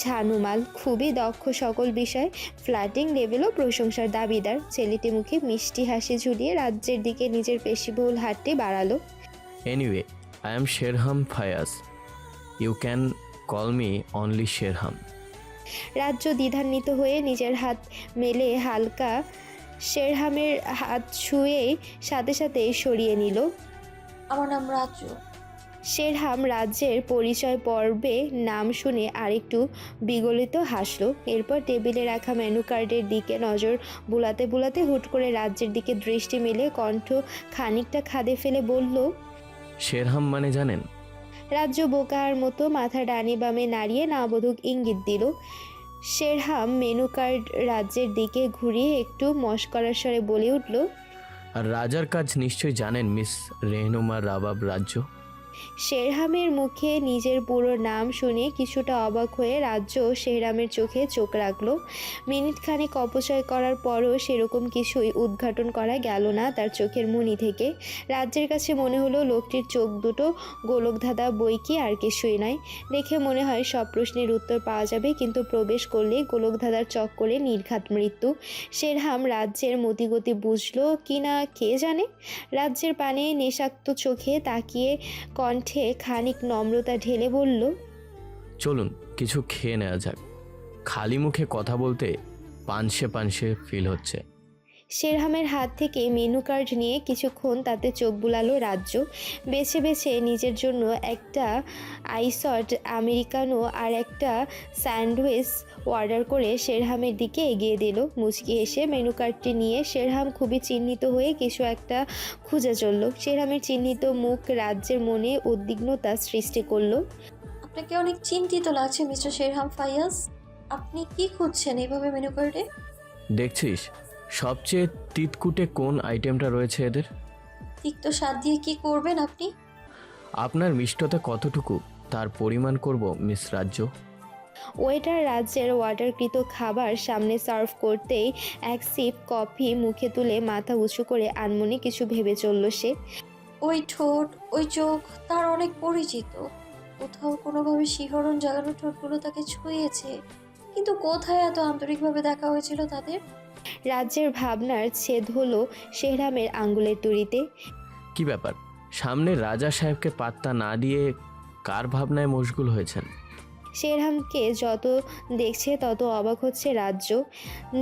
ঝানুমাল, খুবই দক্ষ সকল বিষয়, ফ্ল্যাটিং লেভেলও প্রশংসার দাবিদার। ছেলেটি মুখে মিষ্টি হাসি ঝুলিয়ে রাজ্যের দিকে নিজের পেশিবহুল হাতটি বাড়ালো। Anyway, I am Sherham Fayaz, you can call me only Sherham. Rajya দ্বিধান্বিত হয়ে নিজের হাত মেলে হালকা শেরহামের হাত ছুঁয়েই সাথে সাথে সরিয়ে নিল। আমার নাম রাজ্য। শেরহাম রাজ্যের পরিচয় পর্বে নাম শুনে আরেকটু বিগলিত হাসলো। এরপর টেবিলে রাখা মেনু কার্ডের দিকে নজর বুলাতে বুলাতে হুট করে রাজ্যের দিকে দৃষ্টি মেলে কণ্ঠ খানিকটা খাদে ফেলে বলল, শেরহাম মানে জানেন? রাজ্য বোকার মতো মাথা ডানে বামে নাড়িয়ে নাবোধক ইঙ্গিত দিল। শেরহাম মেনু কার্ড রাজ্যের দিকে ঘুরিয়ে একটু মশকরার স্বরে বলে উঠল, আর রাজার কাজ নিশ্চয়ই জানেন মিস রেহনুমা রাবাব রাজ্য। শেরহামের মুখে নিজের পুরো নাম শুনে কিছুটা অবাক হয়ে রাজ্য শেরহামের চোখে চোখ রাখলো। মিনিটখানেক অপচয় করার পরও সেরকম কিছুই উদ্ঘাটন করা গেল না তার চোখের মনি থেকে। রাজ্যের কাছে মনে হলো লোকটির চোখ দুটো গোলকধাঁধা বই কি আর কিছুই নয়। দেখে মনে হয় সব প্রশ্নের উত্তর পাওয়া যাবে, কিন্তু প্রবেশ করলে গোলকধাঁধার চক্করে নির্ঘাত মৃত্যু। শেরহাম রাজ্যের মতিগতি বুঝলো কি না কে জানে। রাজ্যের পানে নেশাক্ত চোখে তাকিয়ে কণ্ঠে খানিক নম্রতা ঢেলে বলল, চলুন কিছু খেয়ে নেওয়া যাক, খালি মুখে কথা বলতে পানসে পানসে ফিল হচ্ছে। শেরহামের হাত থেকে মেনু কার্ড নিয়ে কিছুক্ষণ তাতে চোখ বুলালো রাজ্য। বেছে বেছে নিজের জন্য একটা আইসড আমেরিকানো আর একটা স্যান্ডউইচ অর্ডার করে শেরহামের দিকে এগিয়ে দিল। মুচকি এসে মেনু কার্ডটি নিয়ে শেরহাম খুবই চিহ্নিত হয়ে কিছু একটা খুঁজে চলল। শেরহামের চিহ্নিত মুখ রাজ্যের মনে উদ্বিগ্নতা সৃষ্টি করলো। আপনাকে অনেক চিন্তিত লাগছে মিস্টার শেরহাম ফায়াজ। আপনি কি খুঁজছেন এইভাবে মেনু কার্ডে? দেখছিস সবচেয়ে তিতকুটে কোন আইটেমটা রয়েছে এদের? তিক্ত স্বাদ দিয়ে কি করবেন আপনি? আপনার মিষ্টতা কতটুকু তার পরিমাণ করব মিস রাজ্য। ওয়েটার রাজ্যের অর্ডারকৃত খাবার সামনে সার্ভ করতেই এক সিপ কফি মুখে তুলে মাথা উঁচু করে আনমনে কিছু ভেবে চলল সে। ওই ঠোঁট, ওই চোখ তার অনেক পরিচিত। কোথাও কোনোভাবে শিহরণ জাগানো ঠোঁটগুলো তাকে ছুঁয়েছে, কিন্তু কোথায় এত আন্তরিকভাবে দেখা হয়েছিল তাদের? রাজ্যের ভাবনার ছেদ হলো শেহরামের আঙ্গুলের তুড়িতে। কি ব্যাপার, সামনে রাজা সাহেবকে পাত্তা না দিয়ে কার ভাবনায় মশগুল হয়েছেন? শেরহামকে যত দেখছে তত অবাক হচ্ছে রাজ্য।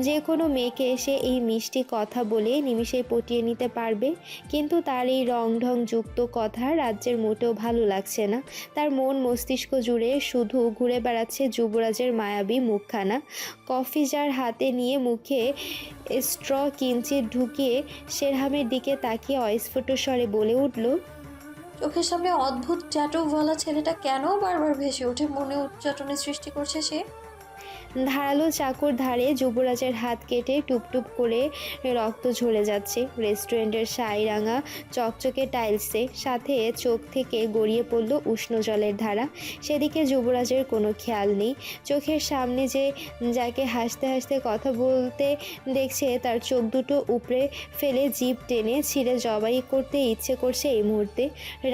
যে কোনো মেয়েকে এসে এই মিষ্টি কথা বলে নিমিষেই পটিয়ে নিতে পারবে, কিন্তু তার এই রং ঢং যুক্ত কথা রাজ্যের মোটেও ভালো লাগছে না। তার মন মস্তিষ্ক জুড়ে শুধু ঘুরে বেড়াচ্ছে যুবরাজের মায়াবী মুখখানা। কফি জার হাতে নিয়ে মুখে স্ট্র কিঞ্চিত ঢুকিয়ে শেরহামের দিকে তাকিয়ে অস্ফুট স্বরে বলে উঠল, চোখের সামনে অদ্ভুত ট্যাটুওয়ালা ছেলেটা কেন বারবার ভেসে ওঠে, মনে উচ্চাটনের সৃষ্টি করছে সে। ধারালো চাকুর ধারে যুবরাজের হাত কেটে টুপটুপ করে রক্ত ঝরে যাচ্ছে। রেস্টুরেন্টের সাইরাঙা চকচকে টাইলসে সাথে চোখ থেকে গড়িয়ে পড়ল উষ্ণ জলের ধারা। সেদিকে যুবরাজের কোনো খেয়াল নেই। চোখের সামনে যে যাকে হাসতে হাসতে কথা বলতে দেখছে তার চোখ দুটো উপড়ে ফেলে জিভ টেনে ছিঁড়ে জবাই করতে ইচ্ছে করছে এই মুহূর্তে।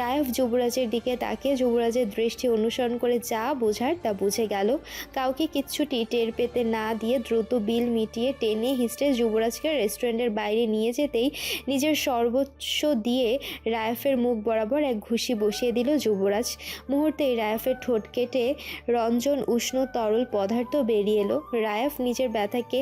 রায়ফ যুবরাজের দিকে তাকে যুবরাজের দৃষ্টি অনুসরণ করে যা বোঝার তা বুঝে গেল। কাউকে কিচ্ছুটি টের পেতে না দিয়ে দ্রুত বিল মিটিয়ে টেনে হিস্ট্রে যুবরাজকে রেস্টুরেন্টের বাইরে নিয়ে যেতেই নিজের সর্বোচ্চ দিয়ে রায়ফের মুখ বরাবর এক ঘুষি বসিয়ে দিল যুবরাজ। মুহূর্তেই রায়ফের ঠোঁট কেটে রঞ্জন উষ্ণ তরল পদার্থ বেরিয়ে এলো। রায়ফ নিজের ব্যথাকে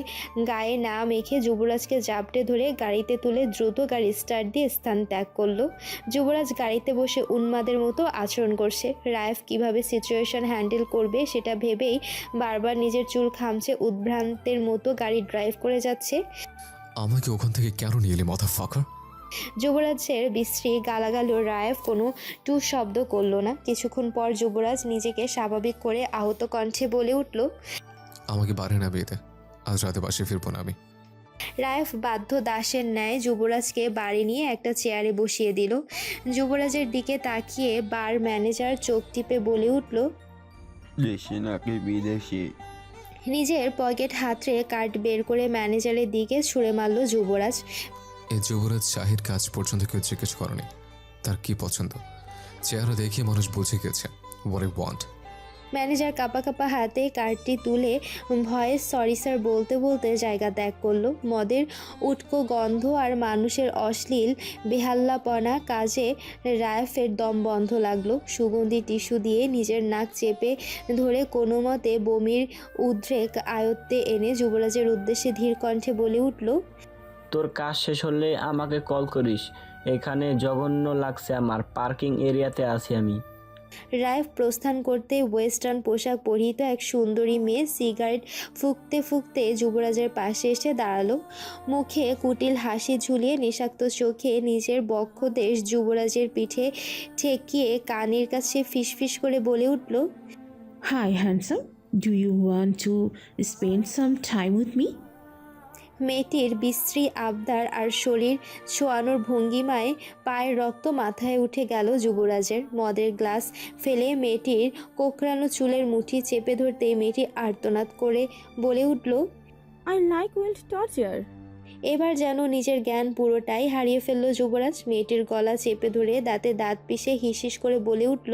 গায়ে না মেখে যুবরাজকে জাপটে ধরে গাড়িতে তুলে দ্রুত গাড়ি স্টার্ট দিয়ে স্থান ত্যাগ করলো। যুবরাজ গাড়িতে বসে উন্মাদের মতো আচরণ করছে। রায়ফ কিভাবে সিচুয়েশন হ্যান্ডেল করবে সেটা ভেবেই বারবার নিজের চুল খামচে উদ্ভ্রান্তের মতো গাড়ি ড্রাইভ করে যাচ্ছে। আমাকে ওখান থেকে কেন নিয়ে এলি মাথা ফাঁকা? যুবরাজের বিশ্রী গালাগাল রায়ফ কোনো টু শব্দ করলো না। কিছুক্ষণ পর যুবরাজ নিজেকে স্বাভাবিক করে আহত কণ্ঠে বলে উঠল, আমাকে বাড়ি না বিয়েতে, আজ রাতে বাসে ফিরবো না আমি। রায়ফ বাধ্য দাসের ন্যায় যুবরাজকে বাড়ি নিয়ে একটা চেয়ারে বসিয়ে দিল। যুবরাজের দিকে তাকিয়ে বার ম্যানেজার চোখ টিপে বলে উঠল, দেশি নাকি বিদেশি? নিজের পকেট হাতড়ে কার্ড বের করে ম্যানেজারের দিকে ছুঁড়ে মারল যুবরাজ। এই যুবরাজ শাহির কাজ পর্যন্ত কেউ জিজ্ঞেস করেনি তার কি পছন্দ। চেহারা দেখিয়ে মানুষ বুঝে গেছে what I want। ম্যানেজার কাঁপা কাঁপা হাতে কার্ডটি তুলে ভয়ে সরি স্যার বলতে বলতে জায়গা ত্যাগ করলো। মদের উটকো গন্ধ আর মানুষের অশ্লীল বেহাল্লাপনা কাজে রায়ফের দম বন্ধ লাগলো। সুগন্ধি টিস্যু দিয়ে নিজের নাক চেপে ধরে কোনো মতে বমির উদ্রেক আয়ত্তে এনে যুবরাজের উদ্দেশ্যে ধীর কণ্ঠে বলে উঠল, তোর কাজ শেষ হলে আমাকে কল করিস, এখানে জঘন্য লাগছে আমার, পার্কিং এরিয়াতে আছি আমি। রায়ফ প্রস্থান করতে ওয়েস্টার্ন পোশাক পরিহিত এক সুন্দরী মেয়ে সিগারেট ফুঁকতে ফুঁকতে যুবরাজের পাশে এসে দাঁড়ালো। মুখে কুটিল হাসি ঝুলিয়ে নেশাক্ত চোখে নিজের বক্ষদেশ যুবরাজের পিঠে ঠেকিয়ে কানের কাছে ফিসফিস করে বলে উঠল, Hi, handsome. Do you want to spend some time with me? মেয়েটির বিশ্রী আবদার আর শরীর ছোঁয়ানোর ভঙ্গিমায় পায়ের রক্ত মাথায় উঠে গেল যুবরাজের। মদের গ্লাস ফেলে মেয়েটির কোঁকড়ানো চুলের মুঠি চেপে ধরতেই মেয়েটি আর্তনাদ করে বলে উঠল, আই লাইক ওয়েল্ড টর্চার। এবার যেন নিজের জ্ঞান পুরোটাই হারিয়ে ফেলল যুবরাজ। মেয়েটির গলা চেপে ধরে দাঁতে দাঁত পিষে হিসিস করে বলে উঠল,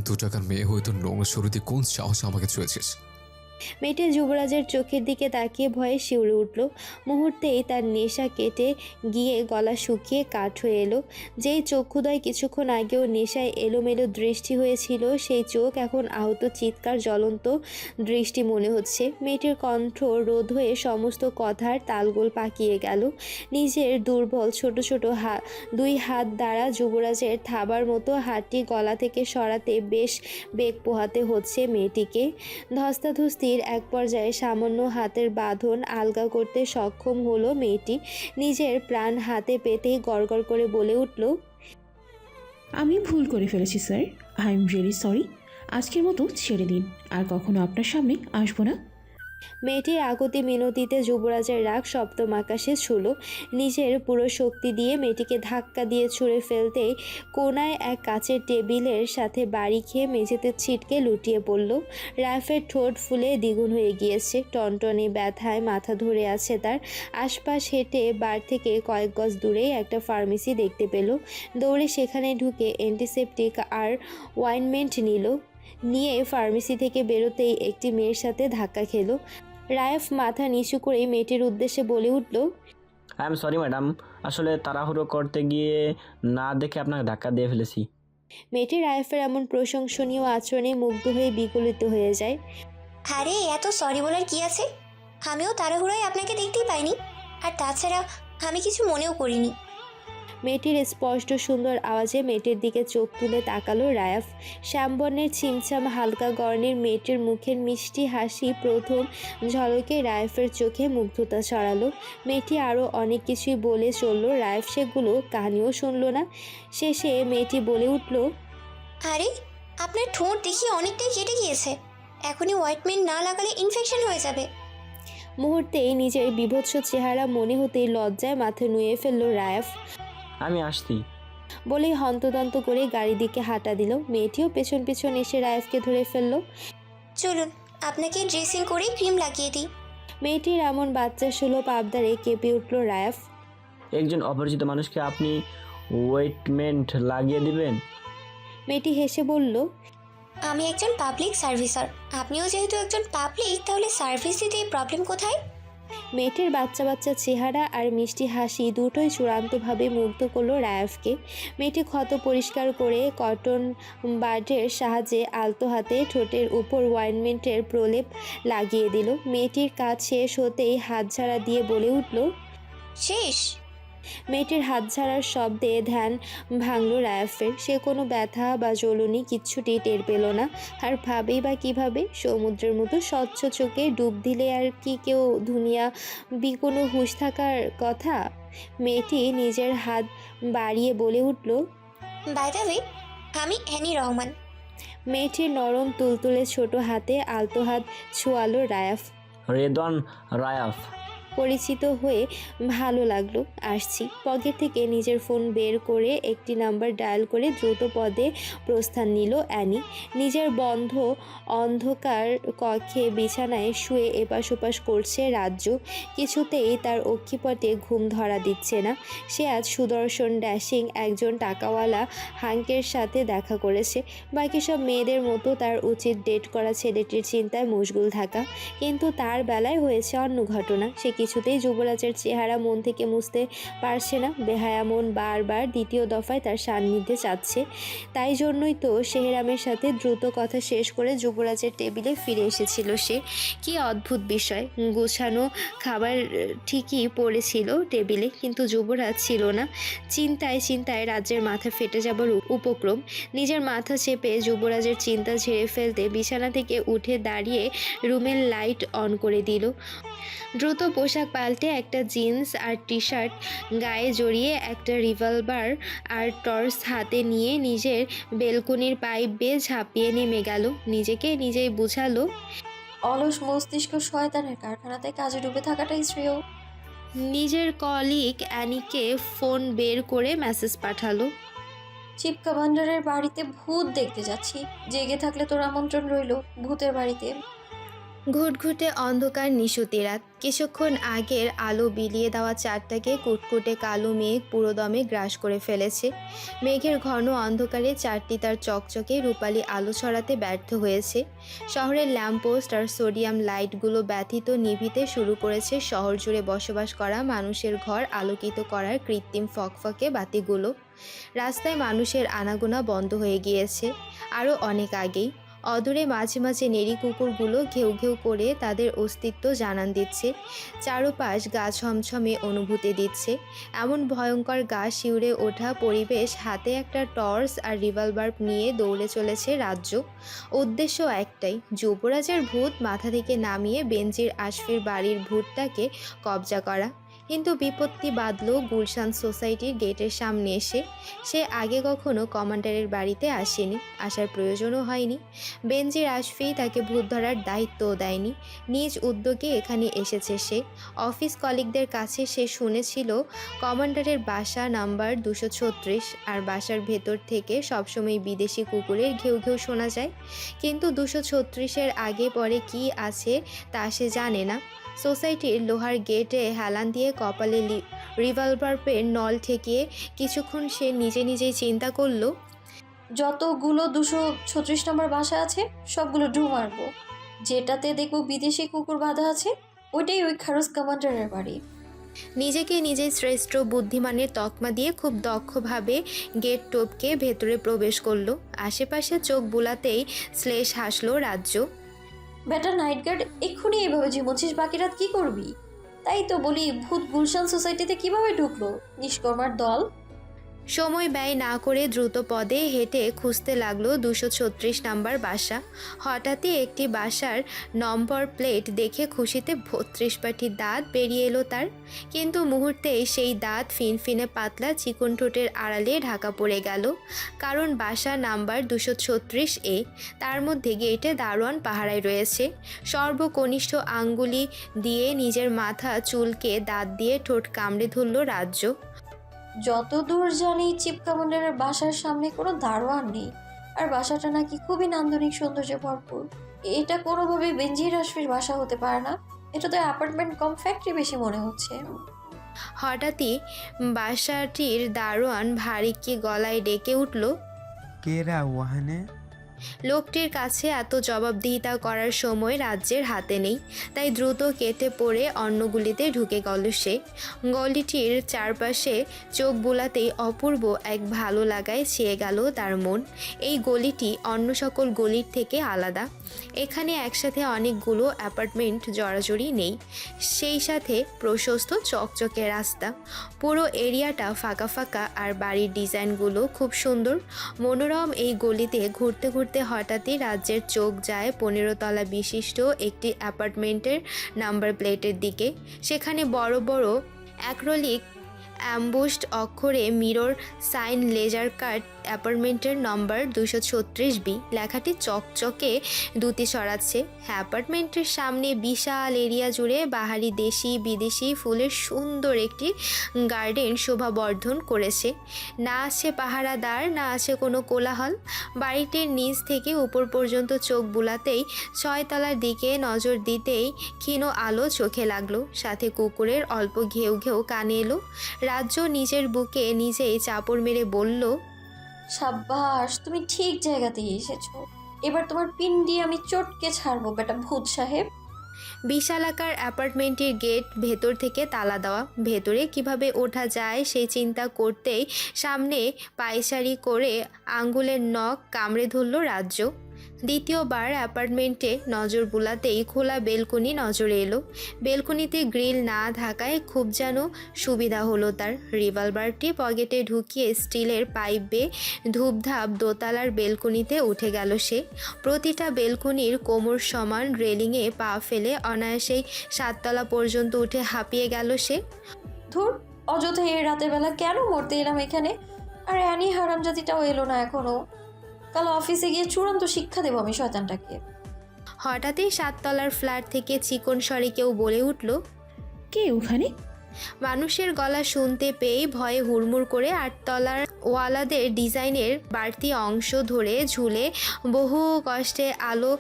2 টাকার মেয়ে হয়ে তো নোংরা শুরু দিয়ে কোন সাহসে আমাকে ছুঁয়েছিস? মেয়েটি যুবরাজের চোখের দিকে তাকিয়ে ভয়ে শিউরে উঠল। মুহূর্তেই তার নেশা কেটে গিয়ে গলা শুকিয়ে কাঠ হয়ে এলো। যেই চক্ষুদয় কিছুক্ষণ আগেও নেশায় এলোমেলো দৃষ্টি হয়েছিল, সেই চোখ এখন আহত চিৎকার জ্বলন্ত দৃষ্টি মনে হচ্ছে। মেয়েটির কণ্ঠ রোধ হয়ে সমস্ত কথার তালগোল পাকিয়ে গেল। নিজের দুর্বল ছোট ছোট দুই হাত দ্বারা যুবরাজের থাবার মতো হাতটি গলা থেকে সরাতে বেশ বেগ পোহাতে হচ্ছে মেয়েটিকে। ধস্তাধস্তির এক পর্যায়ে সামান্য হাতের বাঁধন আলগা করতে সক্ষম হলো মেয়েটি। নিজের প্রাণ হাতে পেতেই গড়গড় করে বলে উঠল, আমি ভুল করে ফেলেছি sir, I am really sorry. আজকের মতো ছেড়ে দিন, আর কখনো আপনার সামনে আসবো না। মেয়েটির আগতি মিনতিতে যুবরাজের রাগ সপ্তম আকাশে ছুল। নিজের পুরো শক্তি দিয়ে মেয়েটিকে ধাক্কা দিয়ে ছুঁড়ে ফেলতেই কোনায় এক কাচের টেবিলের সাথে বাড়ি খেয়ে মেঝেতে ছিটকে লুটিয়ে পড়ল। রাফের ঠোঁট ফুলে দ্বিগুণ হয়ে গিয়েছে, টনটনে ব্যথায় মাথা ধরে আছে তার। আশপাশ হেঁটে বার থেকে কয়েক গজ দূরেই একটা ফার্মেসি দেখতে পেল। দৌড়ে সেখানে ঢুকে অ্যান্টিসেপটিক আর ওয়াইনমেন্ট নিয়ে ফার্মেসি থেকে বেরোতেই একটি মেয়ের সাথে ধাক্কা খেলো। রায়েফ মাথা নিচু করে মেয়েটির উদ্দেশ্যে বলে উঠল, আই এম সরি ম্যাডাম, আসলে তাড়াহুড়ো করতে গিয়ে না দেখে আপনাকে ধাক্কা দিয়ে ফেলেছি। মেয়েটি রায়েফের এমন প্রশংসনীয় আচরণে মুগ্ধ হয়ে বিগলিত হয়ে যায়। আরে এত সরি বলার কি আছে? আমিও তাড়াহুড়োয় আপনাকে দেখতেই পাইনি, আর তাছাড়া আমি কিছু মনেও করিনি। মেয়েটির স্পষ্ট সুন্দর আওয়াজে মেয়েটির দিকে চোখ তুলে তাকালো রায়াফ। শ্যামবর্ণের ছিমছাম হালকা গর্ণের মেয়েটির মুখের মিষ্টি হাসি প্রথম ঝলকে রায়াফের চোখে মুগ্ধতা ছড়ালো। মেয়েটি আরও অনেক কিছুই বলে চলল, রায়াফ সেগুলো কানেও শুনল না। শেষে মেয়েটি বলে উঠল, আরে আপনার ঠোঁট দেখি অনেকটাই কেটে গিয়েছে, এখনই অয়েন্টমেন্ট না লাগালে ইনফেকশন হয়ে যাবে। মুহূর্তেই নিজের বিভৎস চেহারা মনে হতেই লজ্জায় মাথা নুয়ে ফেলল রায়াফ। আমি আসছি বলেই হন্তদন্ত করে গাড়ির দিকে হাঁটা দিল। মেয়েটিও পেছন পেছন এসে রায়াফকে ধরে ফেলল। চলুন আপনাকে ড্রেসিং করে ক্রিম লাগিয়ে দিই। মেয়েটির এমন বাচ্চা সুলভ আবদারে কেঁপে উঠল রায়াফ। একজন অপরিচিত মানুষকে আপনি ওয়েটমেন্ট লাগিয়ে দিবেন? মেয়েটি হেসে বলল, আমি একজন পাবলিক সার্ভিসার, আপনিও যেহেতু একজন পাবলিক, তাহলে সার্ভিস দিতে প্রবলেম কোথায়? মেয়েটির বাচ্চা বাচ্চা চেহারা আর মিষ্টি হাসি দুটোই চূড়ান্তভাবে মুগ্ধ করলো রায়াফকে। মেয়েটি ক্ষত পরিষ্কার করে কটন বাডের সাহায্যে আলতো হাতে ঠোঁটের উপর ওয়াইনমেন্টের প্রলেপ লাগিয়ে দিল। মেয়েটির কাজ শেষ হতেই হাত ঝাড়া দিয়ে বলে উঠল, শেষ? মেয়েটির হাত ঝাড়ার শব্দে ধ্যান ভাঙল রায়াফের। সে কোনো ব্যথা বা জ্বলুনি কিচ্ছুটি টের পেল না। আর ভাবেই বা কীভাবে? সমুদ্রের মতো স্বচ্ছ চোখে ডুব দিলে আর কি কেউ দুনিয়া কোনো হুঁশ থাকার কথা? মেয়েটি নিজের হাত বাড়িয়ে বলে উঠল, বাই দ্য ওয়ে, আমি অ্যানি রহমান। মেয়েটির নরম তুলতুলে ছোট হাতে আলতো হাত ছোঁয়ালো রায়াফ। রেদওয়ান রায়াফ। পরিচিত হয়ে ভালো লাগলো, আসছি। পকেট থেকে নিজের ফোন বের করে একটি নাম্বার ডায়াল করে দ্রুত পদে প্রস্থান নিল অ্যানি। নিজের বন্ধ অন্ধকার কক্ষে বিছানায় শুয়ে এপাশ ওপাশ করছে রাজ্য। কিছুতেই তার অক্ষিপটে ঘুম ধরা দিচ্ছে না। সে আজ সুদর্শন ড্যাশিং একজন টাকাওয়ালা হাঙ্কের সাথে দেখা করেছে। বাকি সব মেয়েদের মতো তার উচিত ডেট করা ছেলেটির চিন্তায় মশগুল থাকা, কিন্তু তার বেলায় হয়েছে অন্য ঘটনা। সে কিছুতেই যুবরাজের চেহারা মন থেকে মুছতে পারছে না। বেহায়া মন বারবার দ্বিতীয় দফায় তার সান্নিধ্যে চাচ্ছে। তাই জন্যই তো শেহরামের সাথে দ্রুত কথা শেষ করে যুবরাজের টেবিলে ফিরে এসেছিল সে। কি অদ্ভুত বিষয়, গোছানো খাবার ঠিকই পড়েছিল টেবিলে, কিন্তু যুবরাজ ছিল না। চিন্তায় চিন্তায় রাজ্যের মাথা ফেটে যাবার উপক্রম। নিজের মাথা চেপে যুবরাজের চিন্তা ঝেড়ে ফেলতে বিছানা থেকে উঠে দাঁড়িয়ে রুমের লাইট অন করে দিল। দ্রুত পোশাক পাল্টে একটা জিন্স আর টি শার্ট গায়ে জড়িয়ে একটা রিভলভার আর টর্চ হাতে নিয়ে নিজের বেলকনির পাইপ বেয়ে ঝাঁপিয়ে নেমে গেল। নিজেকে নিজেই বুঝালো, অলস মস্তিষ্ক শয়তানের কারখানাতে কাজে ডুবে থাকাটাই শ্রেয়। নিজের কলিগ অ্যানিকে ফোন বের করে মেসেজ পাঠালো। চিফ কমান্ডারের বাড়িতে ভূত দেখতে যাচ্ছি, জেগে থাকলে তোর আমন্ত্রণ রইল ভূতের বাড়িতে। ঘুটঘুটে অন্ধকার নিশুতি রাত। কিছুক্ষণ আগের আলো বিলিয়ে দেওয়া চাঁদটাকে কুটকুটে কালো মেঘ পুরোদমে গ্রাস করে ফেলেছে। মেঘের ঘন অন্ধকারে চারটি তার চকচকে রূপালি আলো ছড়াতে ব্যর্থ হয়েছে। শহরের ল্যাম্পপোস্ট আর সোডিয়াম লাইটগুলো ব্যথিত নিভিতে শুরু করেছে শহর জুড়ে বসবাস করা মানুষের ঘর আলোকিত করার কৃত্রিম ফকফকে বাতিগুলো। রাস্তায় মানুষের আনাগোনা বন্ধ হয়ে গিয়েছে আরও অনেক আগেই। অদূরে মাঝে মাঝে নেড়ি কুকুরগুলো ঘেউ ঘেউ করে তাদের অস্তিত্ব জানান দিচ্ছে। চারপাশ গা ছমছমে অনুভূতি দিচ্ছে। এমন ভয়ঙ্কর গা শিউরে ওঠা পরিবেশ, হাতে একটা টর্চ আর রিভলভার নিয়ে দৌড়ে চলেছে রাজ্য। উদ্দেশ্য একটাই, যুবরাজের ভূত মাথা থেকে নামিয়ে বেনজির আশফির বাড়ির ভূতটাকে কবজা করা। কিন্তু বিপত্তি বাঁধল গুলশান সোসাইটির গেটের সামনে এসে। সে আগে কখনো কমান্ডারের বাড়িতে আসেনি, আসার প্রয়োজনও হয়নি। বেনজির আশফি তাকে ভূত ধরার দায়িত্বও দেয়নি, নিজ উদ্যোগে এখানে এসেছে সে। অফিস কলিগদের কাছে সে শুনেছিল কমান্ডারের বাসা নাম্বার 236, আর বাসার ভেতর থেকে সবসময় বিদেশি কুকুরের ঘেউ ঘেউ শোনা যায়। কিন্তু 236-এর আগে পরে কি আছে তা সে জানে না। সোসাইটির লোহার গেটে হেলান দিয়ে কপালে রিভলভার পেন নল ঠেকিয়ে কিছুক্ষণ সে নিজে নিজেই চিন্তা করল, যতগুলো 236 নম্বর বাসা আছে সবগুলো ঢু মারবো। যেটাতে দেখবো বিদেশি কুকুর বাঁধা আছে ওইটাই ওই খারুস কমান্ডারের বাড়ি। নিজেকে নিজেই শ্রেষ্ঠ বুদ্ধিমানের তকমা দিয়ে খুব দক্ষভাবে গেট টপকে ভেতরে প্রবেশ করলো। আশেপাশে চোখ বুলাতেই শ্লেষ হাসলো রাজ্য। বেটা নাইট গার্ড, এক্ষুনি এইভাবে ঝিমোচ্ছিস, বাকি রাত কি করবি? তাই তো বলি, ভূত গুলশান সোসাইটিতে কিভাবে ঢুকলো নিষ্কর্মার দল? সময় ব্যয় না করে দ্রুত পদে হেঁটে খুঁজতে লাগলো 236 নাম্বার বাসা। হঠাৎই একটি বাসার নম্বর প্লেট দেখে খুশিতে 32 পাটি দাঁত বেরিয়ে এলো তার। কিন্তু মুহূর্তেই সেই দাঁত ফিনফিনে পাতলা চিকন ঠোঁটের আড়ালে ঢাকা পড়ে গেল। কারণ বাসা নাম্বার 236A। তার মধ্যে গেটে দারোয়ান পাহারায় রয়েছে। সর্বকনিষ্ঠ আঙ্গুলি দিয়ে নিজের মাথা চুলকে দাঁত দিয়ে ঠোঁট কামড়ে ধরল রাজ্য। যতদূর জানি চিফ কমান্ডারের বাসার সামনে কোনো দারোয়ান নেই, আর বাসাটা নাকি খুবই নান্দনিক সৌন্দর্যে ভরপুর। এটা কোনোভাবেই বেনজির আশফির বাসা হতে পারে না, এটা তো অ্যাপার্টমেন্ট কম ফ্যাক্টরি বেশি মনে হচ্ছে। হঠাৎই বাসাটির দারোয়ান ভারীকে গলায় ডেকে উঠল। কেরা ওয়াহানে? লোকটির কাছে এত জবাবদিহিতা করার সময় রাজ্যের হাতে নেই, তাই দ্রুত কেটে পড়ে অন্যগুলিতে ঢুকে গেল সে। গলিটির চারপাশে চোখ বুলাতেই অপূর্ব এক ভালো লাগায় ছেয়ে গেল তার মন। এই গলিটি অন্য সকল গলির থেকে আলাদা। এখানে একসাথে অনেকগুলো অ্যাপার্টমেন্ট জড়াজড়ি নেই, সেই সাথে প্রশস্ত চকচকে রাস্তা। পুরো এরিয়াটা ফাঁকা ফাঁকা, আর বাড়ির ডিজাইনগুলো খুব সুন্দর মনোরম। এই গলিতে ঘুরতে ঘুরতে হঠাৎই রাজ্যের চোখ যায় 15 তলা বিশিষ্ট একটি অ্যাপার্টমেন্টের নাম্বার প্লেটের দিকে। সেখানে বড় বড় অ্যাক্রিলিক অ্যাম্বুশড অক্ষরে মিরর সাইন লেজার কাট অ্যাপার্টমেন্টের নম্বর 236B লেখাটি চকচকে দুতি ছড়াচ্ছে। অ্যাপার্টমেন্টের সামনে বিশাল এরিয়া জুড়ে বাহারি দেশি বিদেশি ফুলের সুন্দর একটি গার্ডেন শোভাবর্ধন করেছে। না আছে পাহারাদার, না আছে কোনো কোলাহল। বাড়িটির নিচ থেকে উপর পর্যন্ত চোখ বুলাতেই 6 তলার দিকে নজর দিতেই ক্ষীণ আলো চোখে লাগলো, সাথে কুকুরের অল্প ঘেউ ঘেউ কানে এলো। রাজ্য নিজের বুকে নিজেই চাপড় মেরে বলল, সাব্বাস, তুমি ঠিক জায়গাতেই এসেছো। এবার তোমার পিন্ডি আমি চটকে ছাড়বো বেটা ভূত সাহেব। বিশালাকার অ্যাপার্টমেন্টের গেট ভেতর থেকে তালা দেওয়া। ভেতরে কিভাবে ওঠা যায় সেই চিন্তা করতেই সামনে পায়চারি করে আঙ্গুলের নখ কামড়ে ধরল রাজ্য। দ্বিতীয়বার অ্যাপার্টমেন্টে নজর বুলাতেই খোলা বেলকনি নজরে এলো। বেলকনিতে গ্রিল না থাকায় খুব যেন সুবিধা হলো তার। রিভলভারটি পকেটে ঢুকিয়ে স্টিলের পাইপ বেয়ে ধূপধাপ দোতলার বেলকনিতে উঠে গেল সে। প্রতিটা বেলকনির কোমর সমান রেলিংয়ে পা ফেলে অনায়াসেই 7 তলা পর্যন্ত উঠে হাঁপিয়ে গেল সে। ধুর, অযথা এই রাতের বেলা কেন মরতে এলাম এখানে? আর অ্যানি হারামজাতিটাও এলো না এখনো। কাল অফিসে গিয়ে চূড়ান্ত শিক্ষা দেবো আমি শয়তানটাকে। হঠাৎই 7 তলার ফ্ল্যাট থেকে চিকন স্বরে কেউ বলে উঠল, কে ওখানে? মানুষের গলা শুনতে পেয়ে ভয়ে হুড়মুড় করে 8 তলার ওয়ালাদের ডিজাইনের বাড়তি অংশ ধরে ঝুলে বহু কষ্টে আলো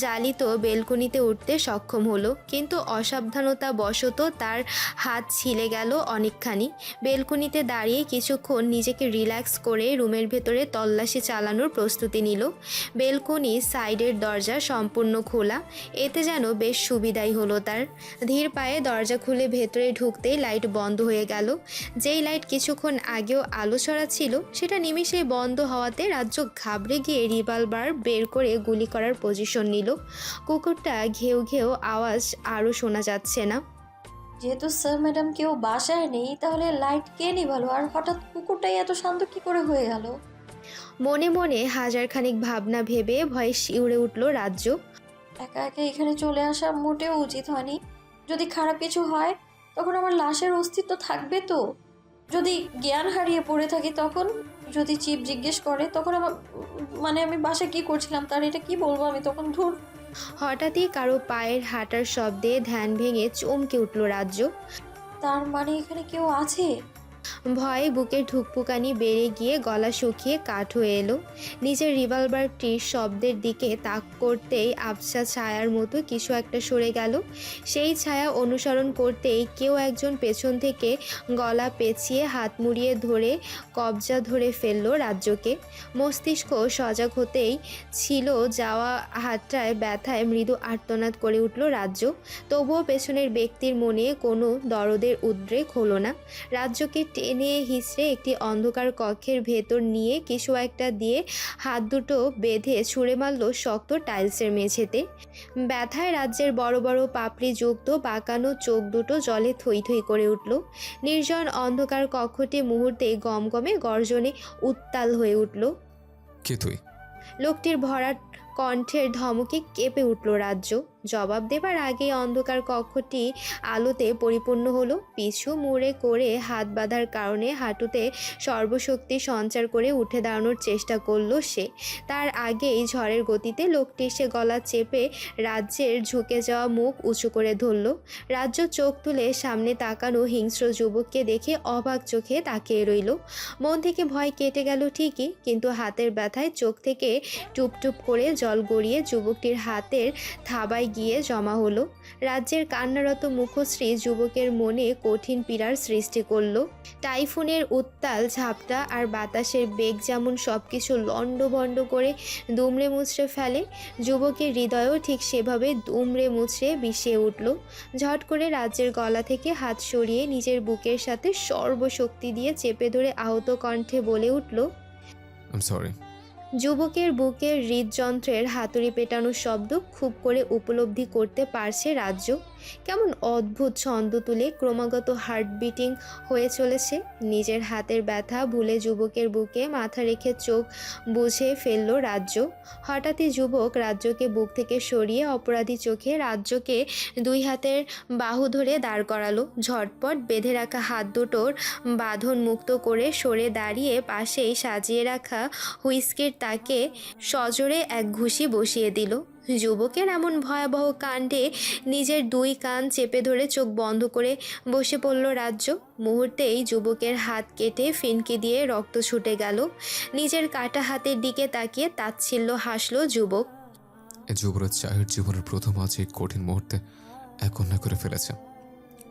জ্বালিত বেলকনিতে উঠতে সক্ষম হলো, কিন্তু অসাবধানতা বশত তার হাত ছিলে গেল অনেকখানি। বেলকনিতে দাঁড়িয়ে কিছুক্ষণ নিজেকে রিল্যাক্স করে রুমের ভেতরে তল্লাশি চালানোর প্রস্তুতি নিল। বেলকনি সাইডের দরজা সম্পূর্ণ খোলা, এতে যেন বেশ সুবিধাই হলো তার। ধীর পায়ে দরজা খুলে ভেতরে ঢুকতেই লাইট বন্ধ হয়ে গেল। যেই লাইট কিছুক্ষণ আগেও আলো ছড়াচ্ছিল সেটা নিমেষেই বন্ধ হওয়াতে রাজ্য ঘাবড়ে গিয়ে রিভলভার বের করে গুলি করার পজিশন নিল। কুকুরটা ঘেউ ঘেউ আওয়াজ আরও শোনা যাচ্ছে না। যেহেতু স্যার ম্যাডাম কেউ বাসায় নেই, তাহলে লাইট কে নিভালো? আর হঠাৎ কুকুরটাই এত শান্ত কি করে হয়ে গেল? মনে মনে হাজারখানিক ভাবনা ভেবে ভয়ে শিউরে উঠল রাজ্য। একা একা এখানে চলে আসা মোটেও উচিত হয়নি। যদি খারাপ কিছু হয় তখন আমার লাশের অস্তিত্ব থাকবে তো? যদি জ্ঞান হারিয়ে পড়ে থাকি তখন? যদি চিপ জিজ্ঞেস করে তখন আমার আমি বাসায় কি করছিলাম তার এটা কি বলবো আমি তখন? ধুর। হঠাৎই কারো পায়ের হাঁটার শব্দে ধ্যান ভেঙে চমকে উঠল রাজ্য। তার মানে এখানে কেউ আছে? ভয়ে বুকের ঢুকপুকানি বেড়ে গিয়ে গলা শুকিয়ে কাঠ হয়ে এলো। নিজের রিভলভারটির শব্দের দিকে তাক করতেই আবছা ছায়ার মতো কিছু একটা সরে গেল। সেই ছায়া অনুসরণ করতেই কেউ একজন পেছন থেকে গলা পেঁচিয়ে হাত মুড়িয়ে ধরে কবজা ধরে ফেললো রাজ্যকে। মস্তিষ্ক সজাগ হতেই ছিল যাওয়া হাতটায় ব্যথায় মৃদু আর্তনাদ করে উঠল রাজ্য। তবুও পেছনের ব্যক্তির মনে কোনো দরদের উদ্রেক হলো না। রাজ্যকে টেনে হিঁচড়ে একটি অন্ধকার কক্ষের ভেতর নিয়ে কিছু একটা দিয়ে হাত দুটো বেঁধে ছুঁড়ে মারল শক্ত টাইলসের মেঝেতে। ব্যথায় রাজ্যের বড় বড় পাপড়ি যুক্ত বাঁকানো চোখ দুটো জলে থই থই করে উঠল। নির্জন অন্ধকার কক্ষটি মুহূর্তে গমগমে গর্জনে উত্তাল হয়ে উঠল। কে তুই? লোকটির ভরাট কণ্ঠের ধমকে কেঁপে উঠল রাজ্য। জবাব দেবার আগেই অন্ধকার কক্ষটি আলোতে পরিপূর্ণ হলো। পিছু মুড়ে করে হাত বাঁধার কারণে হাঁটুতে সর্বশক্তি সঞ্চার করে উঠে দাঁড়ানোর চেষ্টা করলো সে। তার আগেই ঝড়ের গতিতে লোকটি সে গলা চেপে রাজ্যের ঝুঁকে যাওয়া মুখ উঁচু করে ধরল। রাজ্য চোখ তুলে সামনে তাকানো হিংস্র যুবককে দেখে অবাক চোখে তাকিয়ে রইল। মন থেকে ভয় কেটে গেল ঠিকই, কিন্তু হাতের ব্যথায় চোখ থেকে টুপটুপ করে জল গড়িয়ে যুবকটির হাতের থাবায় গিয়ে জমা হলো। রাজ্যের কান্নারত মুখশ্রী যুবকের মনে কঠিন পীড়ার সৃষ্টি করলো। টাইফুনের উত্তাল ঝাপটা আর বাতাসের বেগ যেমন সব কিছু লণ্ডভণ্ড করে দুমড়ে মুচড়ে ফেলে, যুবকের হৃদয়ও ঠিক সেভাবে দুমড়ে মুচড়ে বিষিয়ে উঠল। ঝট করে রাজ্যের গলা থেকে হাত সরিয়ে নিজের বুকের সাথে সর্বশক্তি দিয়ে চেপে ধরে আহত কণ্ঠে বলে উঠল, আই এম সরি। যুবকের বুকের হৃদযন্ত্রের হাতুড়ি পেটানোর শব্দ খুব করে উপলব্ধি করতে পারছে রাজ্য। কেমন অদ্ভুত ছন্দ তুলে ক্রমাগত হার্টবিটিং হয়ে চলেছে। নিজের হাতের ব্যথা ভুলে যুবকের বুকে মাথা রেখে চোখ বুঝে ফেলল রাজ্য। হঠাৎই যুবক রাজ্যকে বুক থেকে সরিয়ে অপরাধী চোখে রাজ্যকে দুই হাতের বাহু ধরে দাঁড় করালো। ঝটপট বেঁধে রাখা হাত দুটোর বাঁধন মুক্ত করে সরে দাঁড়িয়ে পাশেই সাজিয়ে রাখা হুইস্কির তাকে সজোরে এক ঘুষি বসিয়ে দিল। যুবকের এমন ভয়াবহ কাণ্ডে নিজের দুই কান চেপে ধরে চোখ বন্ধ করে বসে পড়ল রাজ্য। মুহূর্তেই যুবকের হাত কেটে ফিনকি দিয়ে রক্ত ছুটে গেল। নিজের কাটা হাতের দিকে তাকিয়ে তাচ্ছিল্য হাসল যুবক। যুবরাজ চাহের জীবনের প্রথম আজ এই কঠিন মুহূর্তে এক অন্যায় করে ফেলেছে।